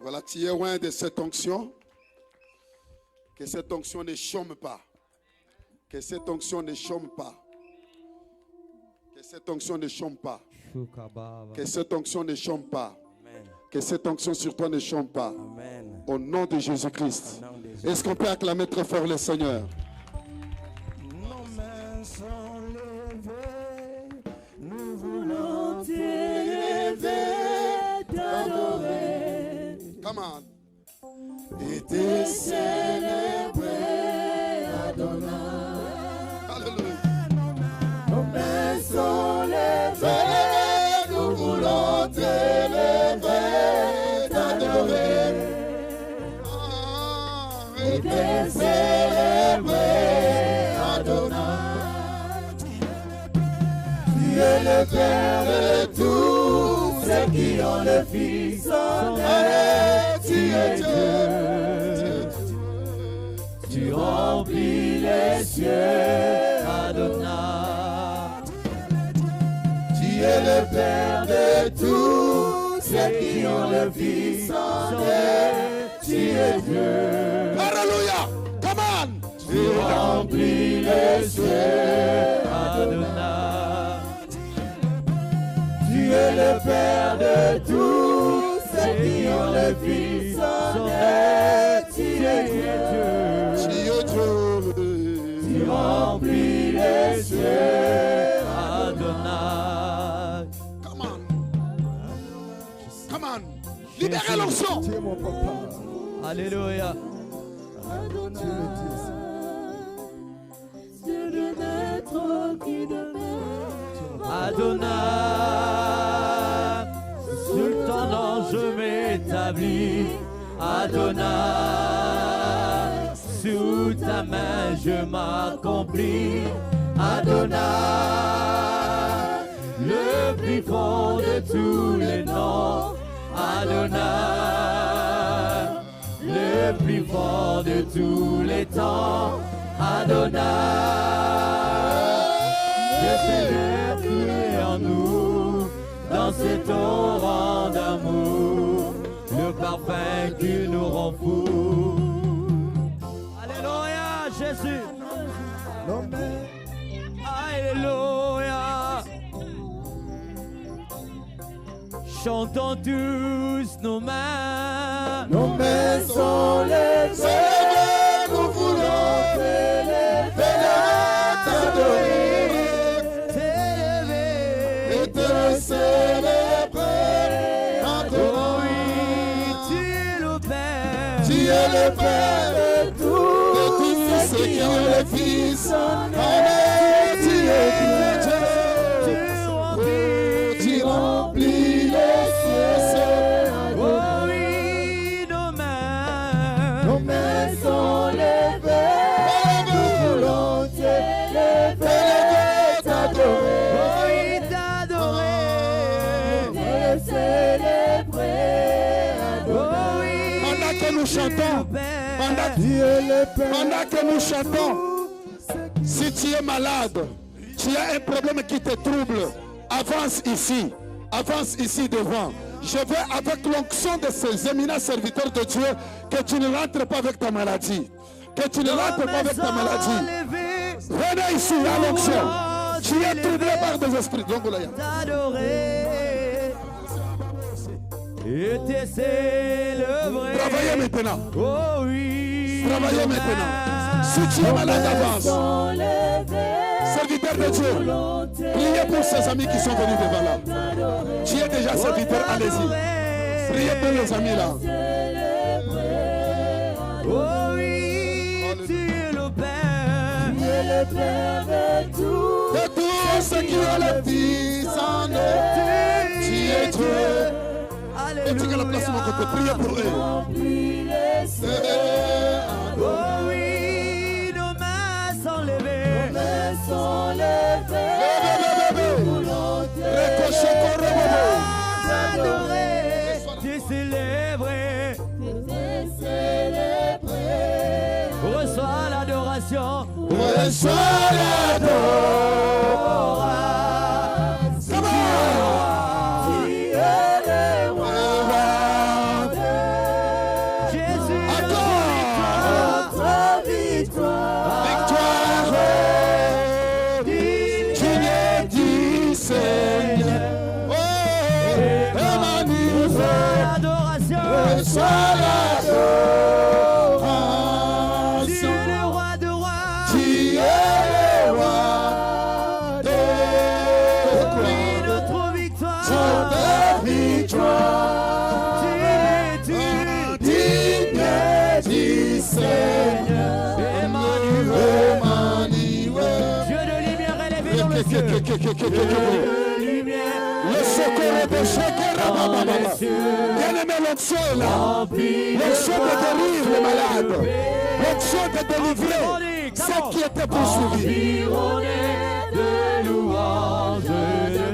Voilà, tu es loin de cette onction. Que cette onction ne chôme pas. Que cette onction ne chôme pas. Que cette onction ne chôme pas. Shukababa. Que cette onction ne chôme pas. Amen. Que cette onction sur toi ne chôme pas. Amen. Au nom de Jésus-Christ. Au nom de Jésus. Est-ce qu'on peut acclamer très fort le Seigneur? Nos mains sont levées, nous voulons t'élever, t'adorer Come on. et te célébrer, Adonai. Alléluia. Nos mains sont levées, nous voulons t'élever, t'adorer le Père de tous ceux qui ont le Fils en eux. Tu es Dieu. Tu remplis les cieux, Adonai. Tu es le Père de tous ceux qui ont le Fils en eux. Tu es Dieu. Alléluia. Come on. Tu remplis les cieux, Adonai. Tu es le Père de tous ceux qui ont le Fils en eux. Tu es Dieu. Tu remplis les cieux, Adonai. Come on. Come on. Libérez l'onction. Tu es mon papa. Alléluia. Dieu de maître qui demeure. Adonai, sous ton nom je m'établis. Adonai, sous ta main je m'accomplis. Adonai, le plus fort de tous les noms. Adonai, le plus fort de tous les temps. Adonai, que c'est qui est en nous, dans cet torrent d'amour, le parfum qui nous rend fous. Alléluia, Jésus. Alléluia. Chantons tous nos mains. Nos mains sont levées, nous voulons t'élever, t'adorer, T'élever et te célébrer. Oh oui, tu es le Père. Tu es le Père de tous ceux qui ont le Fils en eux. Tu es Dieu. Tu remplis les cieux. Oh oui, nos mains. Nos mains sont levées, nous voulons t'élever, t'adorer, Oh oui, t'adorer. et célébrer. Oh oui, Pendant que nous chantons, Père. pendant que nous chantons, si tu es malade, tu as un problème qui te trouble, avance ici devant. Je veux avec l'onction de ces éminents serviteurs de Dieu que tu ne rentres pas avec ta maladie. Que tu ne rentres pas avec ta maladie. Venez ici à l'onction. Tu es troublé par des esprits. Donc, là, T'adorer et te célébrer. travaillez maintenant. Oh oui. Travaillez maintenant. Si tu es malade, avance. Serviteur de Dieu, priez pour ces amis qui sont venus devant là. Tu es déjà serviteur, allez-y. Priez pour les amis là. Oh oui, tu es le Père. De tous ceux qui ont le Fils en eux, tu es Dieu. Et tu as la place de mon côté, priez pour eux. Oh oui, nos mains sont levées. T'adorer, te célébrer. Reçois l'adoration. Reçois l'adoration. Jésus, Encore. Victoire. Digne du Seigneur. Oh, Emmanuel. l'adoration. Reçois Tu l'adoration. es le roi de rois. Tu es le roi de Oui, gloire. notre victoire. Notre victoire. Digne du Seigneur. Emmanuel. Emmanuel. Dieu de lumière élevé dans le ciel. De lumière Le secours de chacun. dans les cieux. Bien-aimé, l'onction est là. L'onction de guérir les malades. L'onction de délivrer ceux qui étaient poursuivis. Environné de louanges de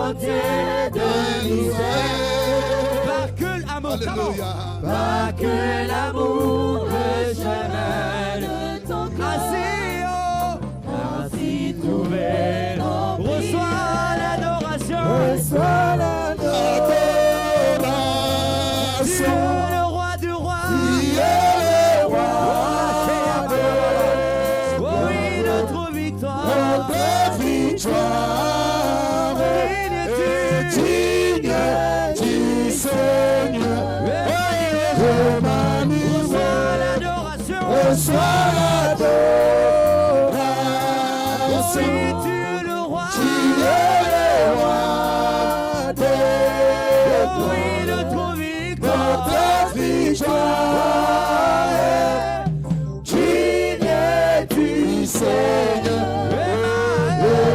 entier de l'univers. Par que l'amour, Alléluia. Pas que l'amour le chemin de ton cœur. Ainsi trouver reçois l'adoration. Reçois l'adoration. Tu es le roi du roi. Tu es le roi. Oh oui, notre victoire. Notre victoire est digne du Seigneur. Reçois l'adoration. Reçois l'adoration. Oui, tu es le roi. Tu es le roi des Oh oui, notre victoire. notre victoire est digne du Seigneur.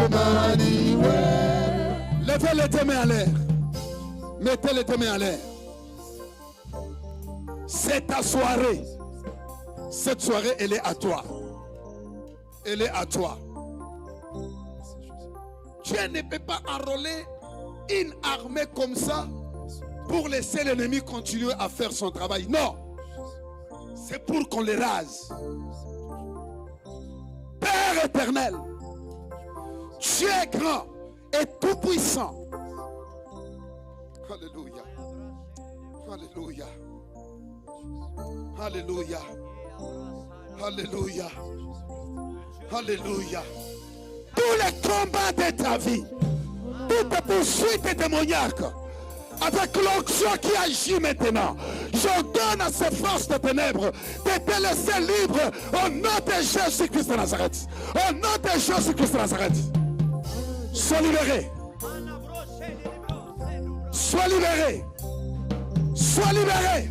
Emmanuel. Levez les deux mains en l'air. Mettez les deux mains en l'air. C'est ta soirée. Cette soirée, elle est à toi. Elle est à toi. Dieu ne peut pas enrôler une armée comme ça pour laisser l'ennemi continuer à faire son travail. Non. C'est pour qu'on les rase. Père éternel, Dieu est grand et tout puissant. Alléluia. Alléluia. Alléluia. Alléluia. Alléluia. Tous les combats de ta vie, toutes les poursuites démoniaques, avec l'onction qui agit maintenant, j'ordonne à ces forces de ténèbres de te laisser libre au nom de Jésus-Christ de Nazareth. Au nom de Jésus-Christ de Nazareth. Sois libéré. Sois libéré. Sois libéré.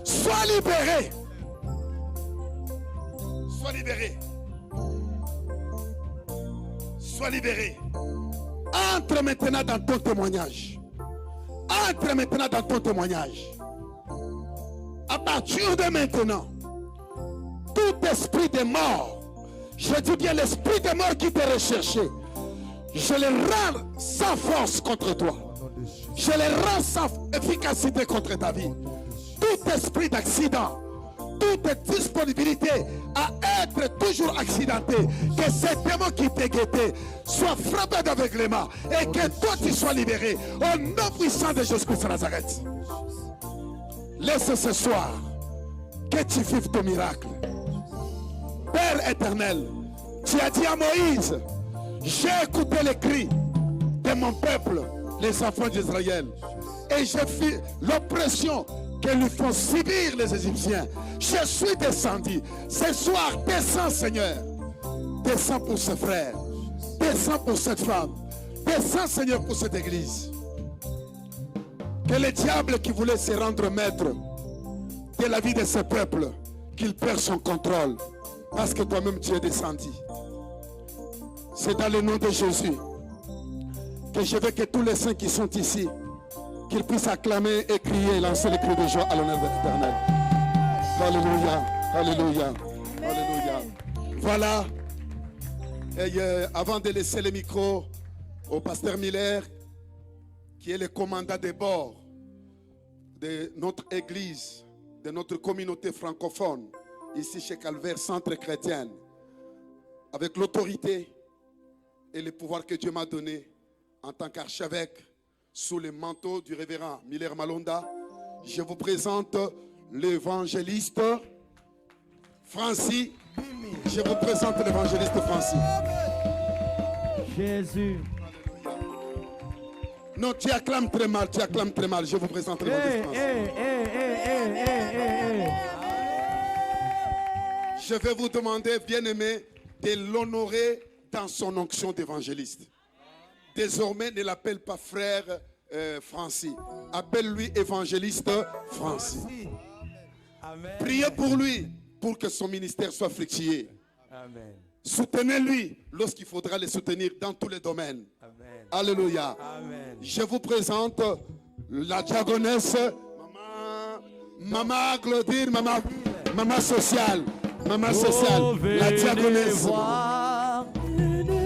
Sois libéré. Sois libéré. Sois libéré. Entre maintenant dans ton témoignage. Entre maintenant dans ton témoignage. À partir de maintenant, tout esprit de mort, je dis bien l'esprit de mort qui t'a recherché, je le rends sans force contre toi. Je le rends sans efficacité contre ta vie. Tout esprit d'accident, toute disponibilité à être toujours accidenté, que ces démons qui t'ont guetté soient frappés d'aveuglement et que toi tu sois libéré au nom puissant de Jésus-Christ de Nazareth. Laisse ce soir que tu vives ton miracle. Père éternel, tu as dit à Moïse, j'ai écouté les cris de mon peuple, les enfants d'Israël, et j'ai fait l'oppression que lui font subir les Égyptiens. Je suis descendu. Ce soir, descends Seigneur. Descends pour ce frère. Descends pour cette femme. Descends Seigneur pour cette église. Que le diable qui voulait se rendre maître de la vie de ce peuple, qu'il perd son contrôle. Parce que toi-même tu es descendu. C'est dans le nom de Jésus que je veux que tous les saints qui sont ici, qu'ils puissent acclamer et crier et lancer les cris de joie à l'honneur de l'Éternel. Alléluia, alléluia, alléluia. Voilà. Et avant de laisser le micro au pasteur Miller, qui est le commandant de bord de notre église, de notre communauté francophone, ici chez Calvaire, Centre Chrétien, avec l'autorité et le pouvoir que Dieu m'a donné en tant qu'archevêque, sous le manteau du révérend Miller Malonda, je vous présente l'évangéliste Francis. Je vous présente l'évangéliste Francis. Jésus. Non, tu acclames très mal, tu acclames très mal. Je vous présente l'évangéliste Francis. Je vais vous demander, bien-aimé, de l'honorer dans son onction d'évangéliste. Désormais, ne l'appelle pas frère Francis. Appelle-lui évangéliste Francis. Amen. Priez pour lui, pour que son ministère soit fructueux. Amen. Soutenez-lui lorsqu'il faudra le soutenir dans tous les domaines. Amen. Alléluia. Amen. Je vous présente la diaconesse, maman Claudine, maman sociale. Maman sociale, la diaconesse.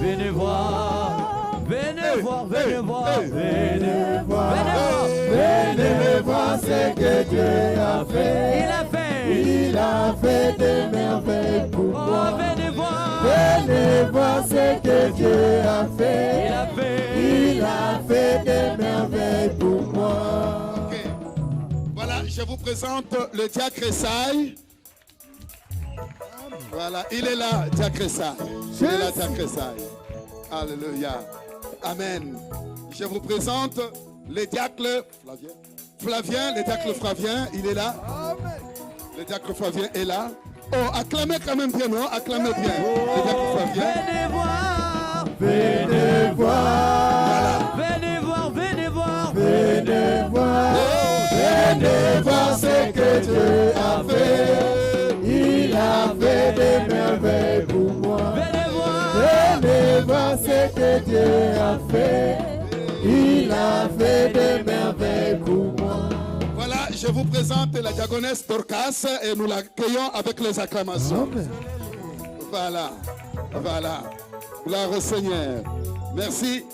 Venez voir, Venez voir, venez voir, venez voir, Venez voir ce que Dieu a fait. Il a fait, Il a fait des merveilles pour oh, moi. venez voir, Venez voir ce que Dieu a il fait. a fait. Il a fait des merveilles pour moi. Ok. Voilà, je vous présente le diacre Esaïe. Voilà, il est là, diacre Esaïe. Il est là, diacre Esaïe. Alléluia. Amen. Je vous présente le diacre Flavien, le diacre Flavien, il est là. Le diacre Flavien est là. Oh, acclamez quand même bien, non? Acclamez bien. Le diacre Flavien. Venez voir, Venez voir, venez voir, venez voir, venez voir, venez voir ce que Dieu a fait. Il a fait des merveilles pour moi. venez voir. Venez voir ce que Dieu a fait. Il a fait des merveilles pour moi. Voilà, je vous présente la diaconesse Dorcas et nous l'accueillons avec les acclamations. Voilà, voilà. Gloire au Seigneur. Merci.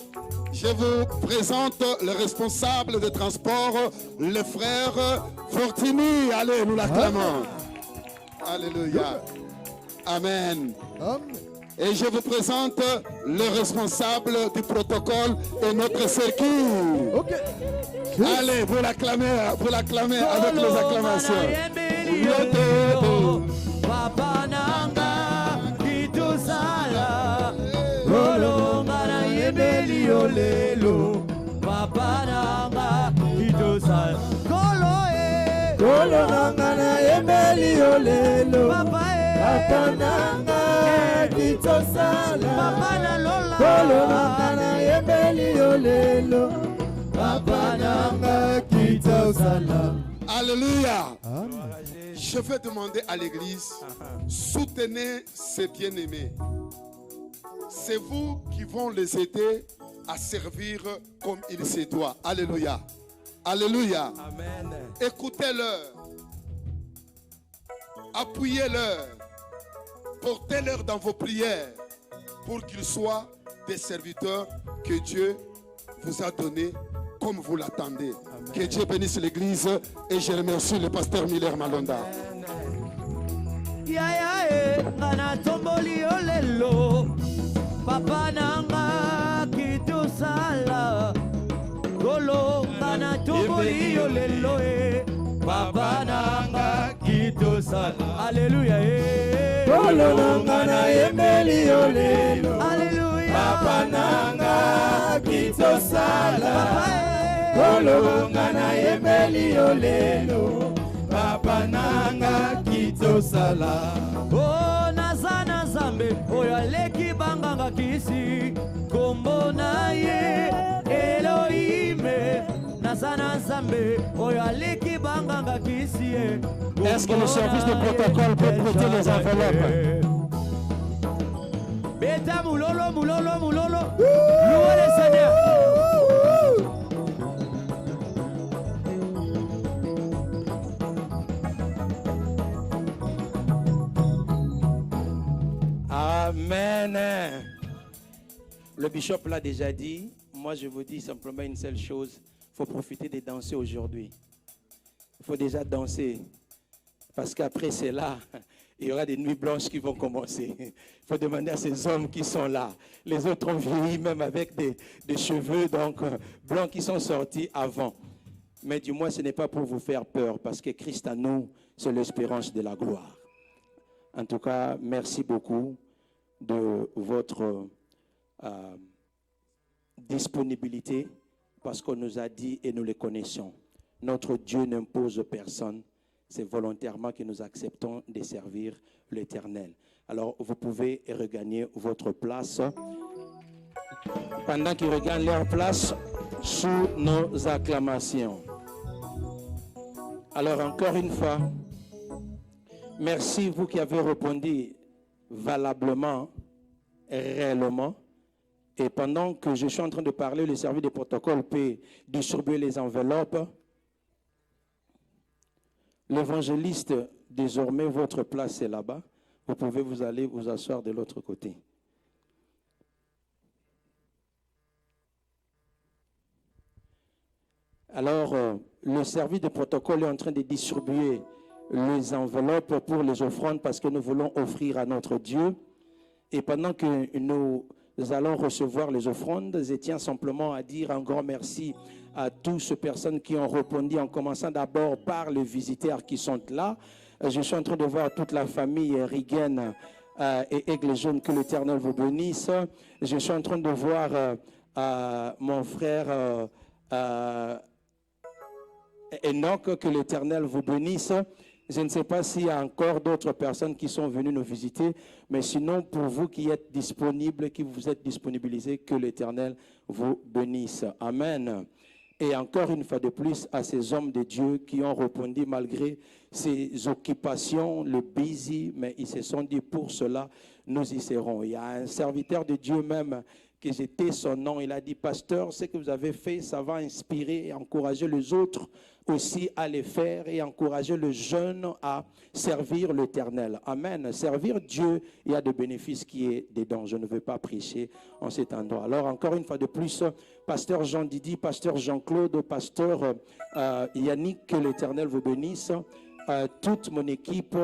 Je vous présente le responsable de transport, le frère Fortini. Allez, nous l'acclamons. Alléluia. Amen. Et je vous présente le responsable du protocole et notre circuit. Allez, vous l'acclamez avec les acclamations. Papa nanga kitusala Golonga na yemeli olelo Papa nanga kitusala Koloe Kolorangana yembeli olelo. Papa Akananga kitosala. Papa na lola Kolorangana yembeli olelo. Akananga kitosala. Alléluia. Je vais demander à l'église, soutenez ces bien-aimés. C'est vous qui vont les aider à servir comme il se doit. Alléluia. Alléluia. Amen. Écoutez-leur. Appuyez-leur. Portez-leur dans vos prières pour qu'ils soient des serviteurs que Dieu vous a donnés comme vous l'attendez. Que Dieu bénisse l'église et je remercie le pasteur Miller Malonda. Yaya ngana tomboli olelo Papa nanga kitusala Golo ngana tomboli olelo Papa nanga kitusala Alléluia Kolorangana yembeli olelo. Alléluia Papa nanga kitosala. Kolorangana yembeli olelo. Papa nanga kitosala. Oh nazana nzambe oyo aleki banganga kisi kombo na ye Elohim nazana nzambe oyo aleki banganga kisi Est-ce que le service de protocole peut prêter les enveloppes? Beta mulolo mulolo mulolo louez le Seigneur. Amen. Le bishop l'a déjà dit. Moi, je vous dis simplement une seule chose. Il faut profiter de danser aujourd'hui. Il faut déjà danser. Parce qu'après, c'est là. Il y aura des nuits blanches qui vont commencer. Il faut demander à ces hommes qui sont là. Les autres ont vieilli même avec des cheveux donc, blancs qui sont sortis avant. Mais du moins, ce n'est pas pour vous faire peur. Parce que Christ à nous, c'est l'espérance de la gloire. En tout cas, merci beaucoup de votre disponibilité parce qu'on nous a dit et nous le connaissons. Notre Dieu n'impose personne. C'est volontairement que nous acceptons de servir l'Éternel. Alors, vous pouvez regagner votre place. Pendant qu'ils regagnent leur place, sous nos acclamations. Alors, encore une fois, merci vous qui avez répondu valablement, réellement. Et pendant que je suis en train de parler, le service de protocole peut distribuer les enveloppes. L'évangéliste, désormais, votre place est là-bas. Vous pouvez vous aller vous asseoir de l'autre côté. Alors, le service de protocole est en train de distribuer les enveloppes pour les offrandes parce que nous voulons offrir à notre Dieu. Et pendant que nous allons recevoir les offrandes, je tiens simplement à dire un grand merci à toutes ces personnes qui ont répondu, en commençant d'abord par les visiteurs qui sont là. Je suis en train de voir toute la famille Rigen et Aigle Jaune, que l'Éternel vous bénisse. Je suis en train de voir mon frère Enoch, que l'Éternel vous bénisse. Je ne sais pas s'il y a encore d'autres personnes qui sont venues nous visiter, mais sinon, pour vous qui êtes disponibles, qui vous êtes disponibilisés, que l'Éternel vous bénisse. Amen. Et encore une fois de plus, à ces hommes de Dieu qui ont répondu malgré ces occupations, le busy, mais ils se sont dit, pour cela, nous y serons. Il y a un serviteur de Dieu même, que j'étais son nom, il a dit, pasteur, ce que vous avez fait, ça va inspirer et encourager les autres aussi à les faire et encourager les jeunes à servir l'Éternel. Amen. Servir Dieu, il y a des bénéfices qui est dedans. Je ne veux pas prêcher en cet endroit. Alors, encore une fois de plus, pasteur Jean Didi, pasteur Jean-Claude, pasteur Yannick, que l'Éternel vous bénisse. Toute mon équipe,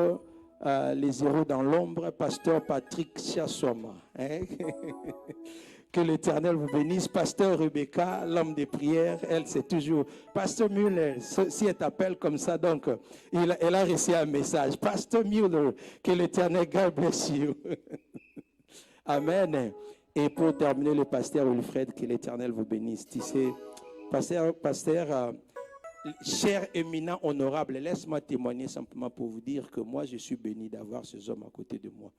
les héros dans l'ombre, pasteur Patrick Chiasoma. Que l'Éternel vous bénisse. Pasteur Rebecca, l'homme des prières, elle, c'est toujours... Pasteur Muller, si elle t'appelle comme ça, donc, elle a reçu un message. Pasteur Muller, que l'Éternel, God bless you. Amen. Et pour terminer, le pasteur Wilfred, que l'Éternel vous bénisse. Tu sais, pasteur, cher, éminent, honorable, laisse-moi témoigner simplement pour vous dire que moi, je suis béni d'avoir ces hommes à côté de moi.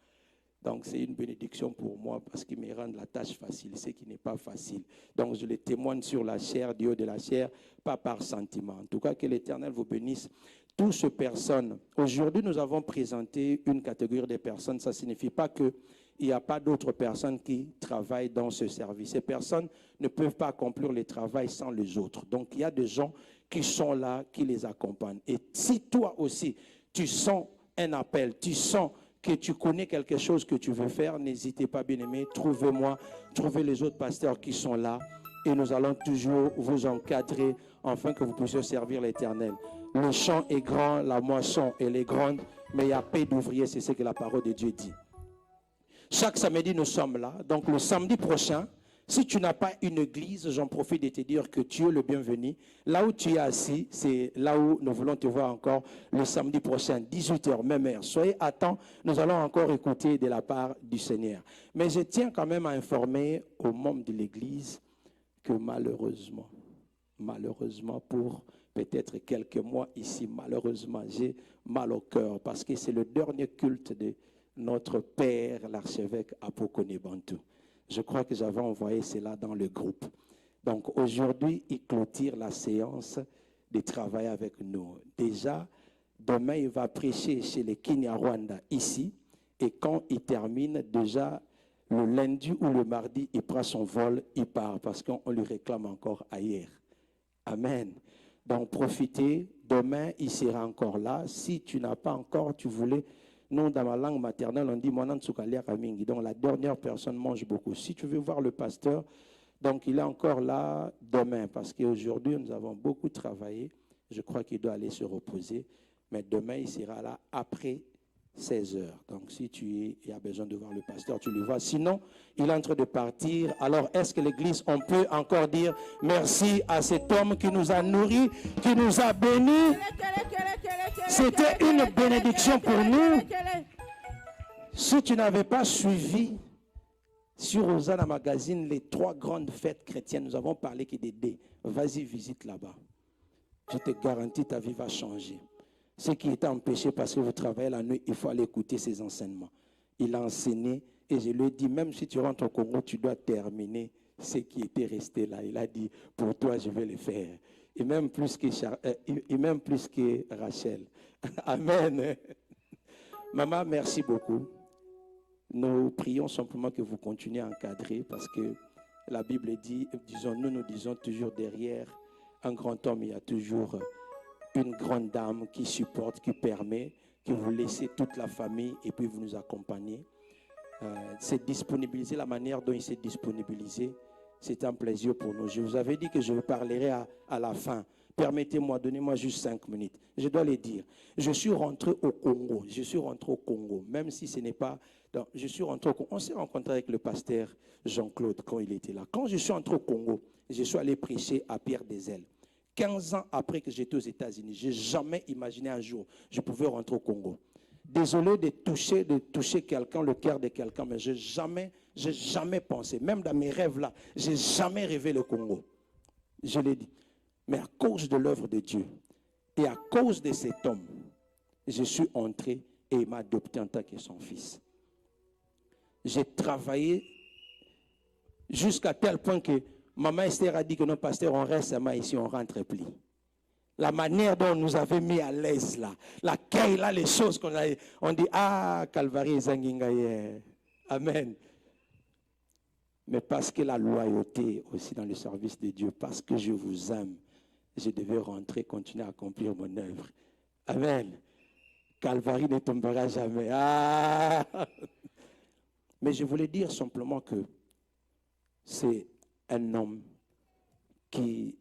Donc, c'est une bénédiction pour moi parce qu'ils me rendent la tâche facile, ce qui n'est pas facile. Donc, je les témoigne sur la chair, du haut de la chair, pas par sentiment. En tout cas, que l'Éternel vous bénisse. Toutes ces personnes, aujourd'hui, nous avons présenté une catégorie de personnes. Ça ne signifie pas qu'il n'y a pas d'autres personnes qui travaillent dans ce service. Ces personnes ne peuvent pas accomplir le travail sans les autres. Donc, il y a des gens qui sont là, qui les accompagnent. Et si toi aussi, tu sens un appel, tu sens que tu connais quelque chose que tu veux faire, n'hésitez pas, bien-aimé, trouvez-moi, trouvez les autres pasteurs qui sont là et nous allons toujours vous encadrer afin que vous puissiez servir l'Éternel. Le champ est grand, la moisson elle est grande, mais il y a peu d'ouvriers, c'est ce que la parole de Dieu dit. Chaque samedi, nous sommes là. Donc le samedi prochain, si tu n'as pas une église, j'en profite de te dire que tu es le bienvenu. Là où tu es assis, c'est là où nous voulons te voir encore le samedi prochain, 18h, même heure. Soyez à temps, nous allons encore écouter de la part du Seigneur. Mais je tiens quand même à informer aux membres de l'église que malheureusement pour peut-être quelques mois ici, malheureusement, j'ai mal au cœur parce que c'est le dernier culte de notre père, l'archevêque Apokone Bantou. Je crois que j'avais envoyé cela dans le groupe. Donc aujourd'hui, il clôture la séance de travail avec nous. Déjà, demain, il va prêcher chez les Kinyarwanda ici. Et quand il termine, déjà, le lundi ou le mardi, il prend son vol, il part parce qu'on lui réclame encore ailleurs. Amen. Donc profitez. Demain, il sera encore là. Si tu n'as pas encore, tu voulais... Nous, dans ma langue maternelle, on dit « Donc, la dernière personne mange beaucoup. Si tu veux voir le pasteur, donc il est encore là demain, parce qu'aujourd'hui, nous avons beaucoup travaillé. Je crois qu'il doit aller se reposer. Mais demain, il sera là après 16 heures. Donc, si tu as besoin de voir le pasteur, tu le vois. Sinon, il est en train de partir. Alors, est-ce que l'Église, on peut encore dire merci à cet homme qui nous a nourris, qui nous a bénis? C'était une bénédiction pour nous. Si tu n'avais pas suivi sur Hosanna Magazine les 3 grandes fêtes chrétiennes, nous avons parlé qui des vas-y, visite là-bas. Je te garantis, ta vie va changer. Ce qui était empêché parce que vous travaillez la nuit, il faut aller écouter ses enseignements. Il a enseigné et je lui ai dit, même si tu rentres au Congo, tu dois terminer ce qui était resté là. Il a dit, pour toi, je vais le faire. Et même plus que Rachel. Amen. Maman, merci beaucoup. Nous prions simplement que vous continuez à encadrer parce que la Bible dit, nous disons toujours derrière un grand homme, il y a toujours une grande dame qui supporte, qui permet, que vous laissez toute la famille et puis vous nous accompagnez. C'est disponibiliser la manière dont il s'est disponibilisé. C'est un plaisir pour nous. Je vous avais dit que je vous parlerai à la fin. Permettez-moi, donnez-moi juste 5 minutes. Je dois les dire. Je suis rentré au Congo. Je suis rentré au Congo, même si ce n'est pas... je suis rentré au Congo. On s'est rencontré avec le pasteur Jean-Claude quand il était là. Quand je suis rentré au Congo, je suis allé prêcher à Pierre des Ailes. 15 ans après que j'étais aux États-Unis, je n'ai jamais imaginé un jour je pouvais rentrer au Congo. Désolé de toucher quelqu'un, le cœur de quelqu'un, mais je n'ai jamais pensé, même dans mes rêves là, je n'ai jamais rêvé le Congo. Je l'ai dit. Mais à cause de l'œuvre de Dieu et à cause de cet homme, je suis entré et il m'a adopté en tant que son fils. J'ai travaillé jusqu'à tel point que Maman Esther a dit que nos pasteurs, on reste seulement ici, on rentre plus. La manière dont on nous avait mis à l'aise là, l'accueil là, les choses qu'on a, on dit, ah, Calvary, Zangingaye. Amen. Mais parce que la loyauté aussi dans le service de Dieu, parce que je vous aime, je devais rentrer, continuer à accomplir mon œuvre. Amen. Calvary ne tombera jamais. Ah! Mais je voulais dire simplement que c'est un homme qui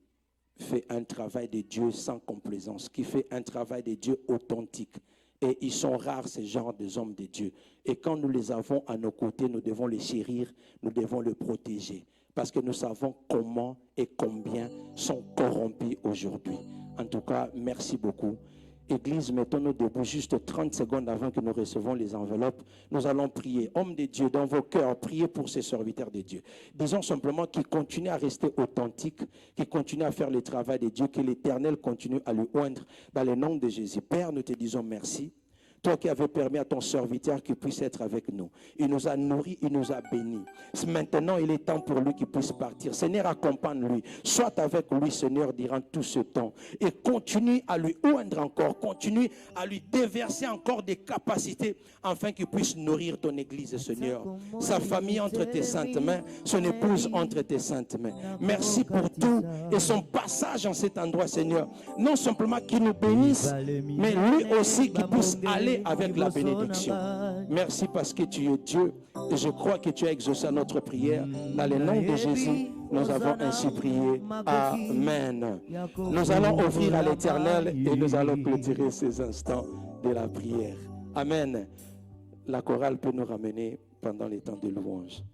fait un travail de Dieu sans complaisance, qui fait un travail de Dieu authentique. Et ils sont rares, ces genres d'hommes de Dieu. Et quand nous les avons à nos côtés, nous devons les chérir, nous devons les protéger. Parce que nous savons comment et combien sont corrompus aujourd'hui. En tout cas, merci beaucoup. Église, mettons-nous debout juste 30 secondes avant que nous recevons les enveloppes. Nous allons prier. Hommes de Dieu, dans vos cœurs, priez pour ces serviteurs de Dieu. Disons simplement qu'ils continuent à rester authentiques, qu'ils continuent à faire le travail de Dieu, que l'Éternel continue à lui oindre dans le nom de Jésus. Père, nous te disons merci. Toi qui avais permis à ton serviteur qu'il puisse être avec nous. Il nous a nourris, il nous a bénis. Maintenant, il est temps pour lui qu'il puisse partir. Seigneur, accompagne-lui. Sois avec lui, Seigneur, durant tout ce temps. Et continue à lui oindre encore. Continue à lui déverser encore des capacités afin qu'il puisse nourrir ton église, Seigneur. Sa famille entre tes saintes mains. Son épouse entre tes saintes mains. Merci pour tout et son passage en cet endroit, Seigneur. Non simplement qu'il nous bénisse, mais lui aussi qu'il puisse aller avec la bénédiction. Merci parce que tu es Dieu et je crois que tu as exaucé notre prière. Dans le nom de Jésus, nous avons ainsi prié. Amen. Nous allons offrir à l'Éternel et nous allons clôturer ces instants de la prière. Amen. La chorale peut nous ramener pendant les temps de louange.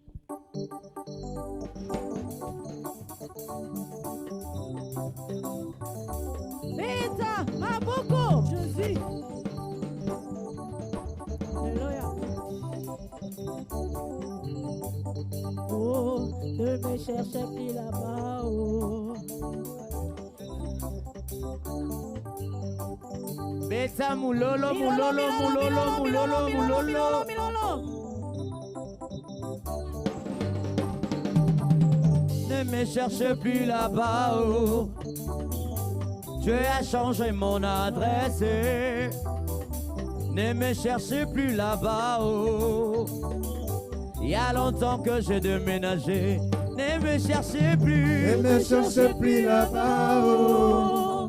Vita, Maboko, Jésus. Alléluia. Oh, ne me cherchez plus là-bas. Oh. Beta mulolo, mulolo, mulolo, mulolo, mulolo. Ne me cherche plus là-bas. Oh. Tu as changé mon adresse. Ne me cherchez plus là-bas. Oh. Il y a longtemps que j'ai déménagé. Ne me cherchez plus. Ne me cherchez plus là-bas. Oh.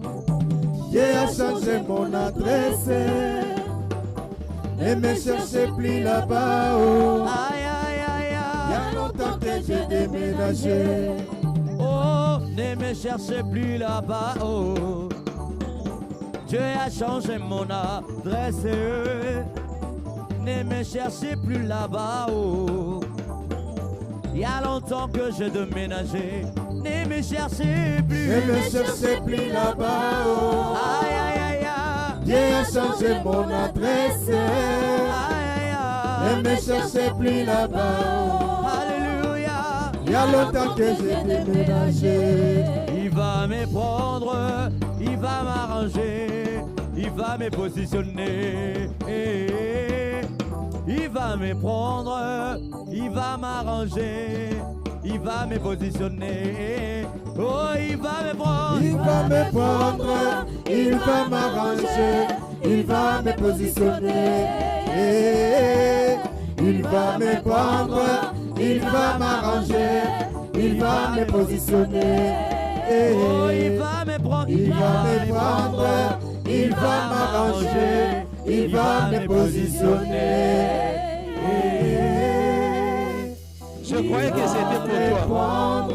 Dieu a changé mon adresse. Ne me cherchez plus là-bas. Oh. Aïe, aïe, aïe, aïe. Il y a longtemps que j'ai déménagé. Oh, ne me cherchez plus là-bas. Oh. Dieu a changé mon adresse. Ne me cherchez plus là-bas. Oh. Il y a longtemps que j'ai déménagé. Ne me cherchez plus. Ne me cherchez plus là-bas. Oh. Aïe, aïe, aïe, aïe. Dieu a changé mon adresse. Aïe, aïe, aïe. Ne me cherchez plus là-bas. Oh. Alléluia. Il y a longtemps que j'ai déménagé. Il va me prendre, il va m'arranger, il va me positionner. Il va me prendre, il va m'arranger, il va me positionner. Oh, il va me prendre. Il va me prendre, il va m'arranger, il va me positionner. Il va me prendre, il va m'arranger, il va me positionner. Oh, il va me prendre, il va me prendre, il va m'arranger, il va me positionner. Je croyais que c'était pour toi.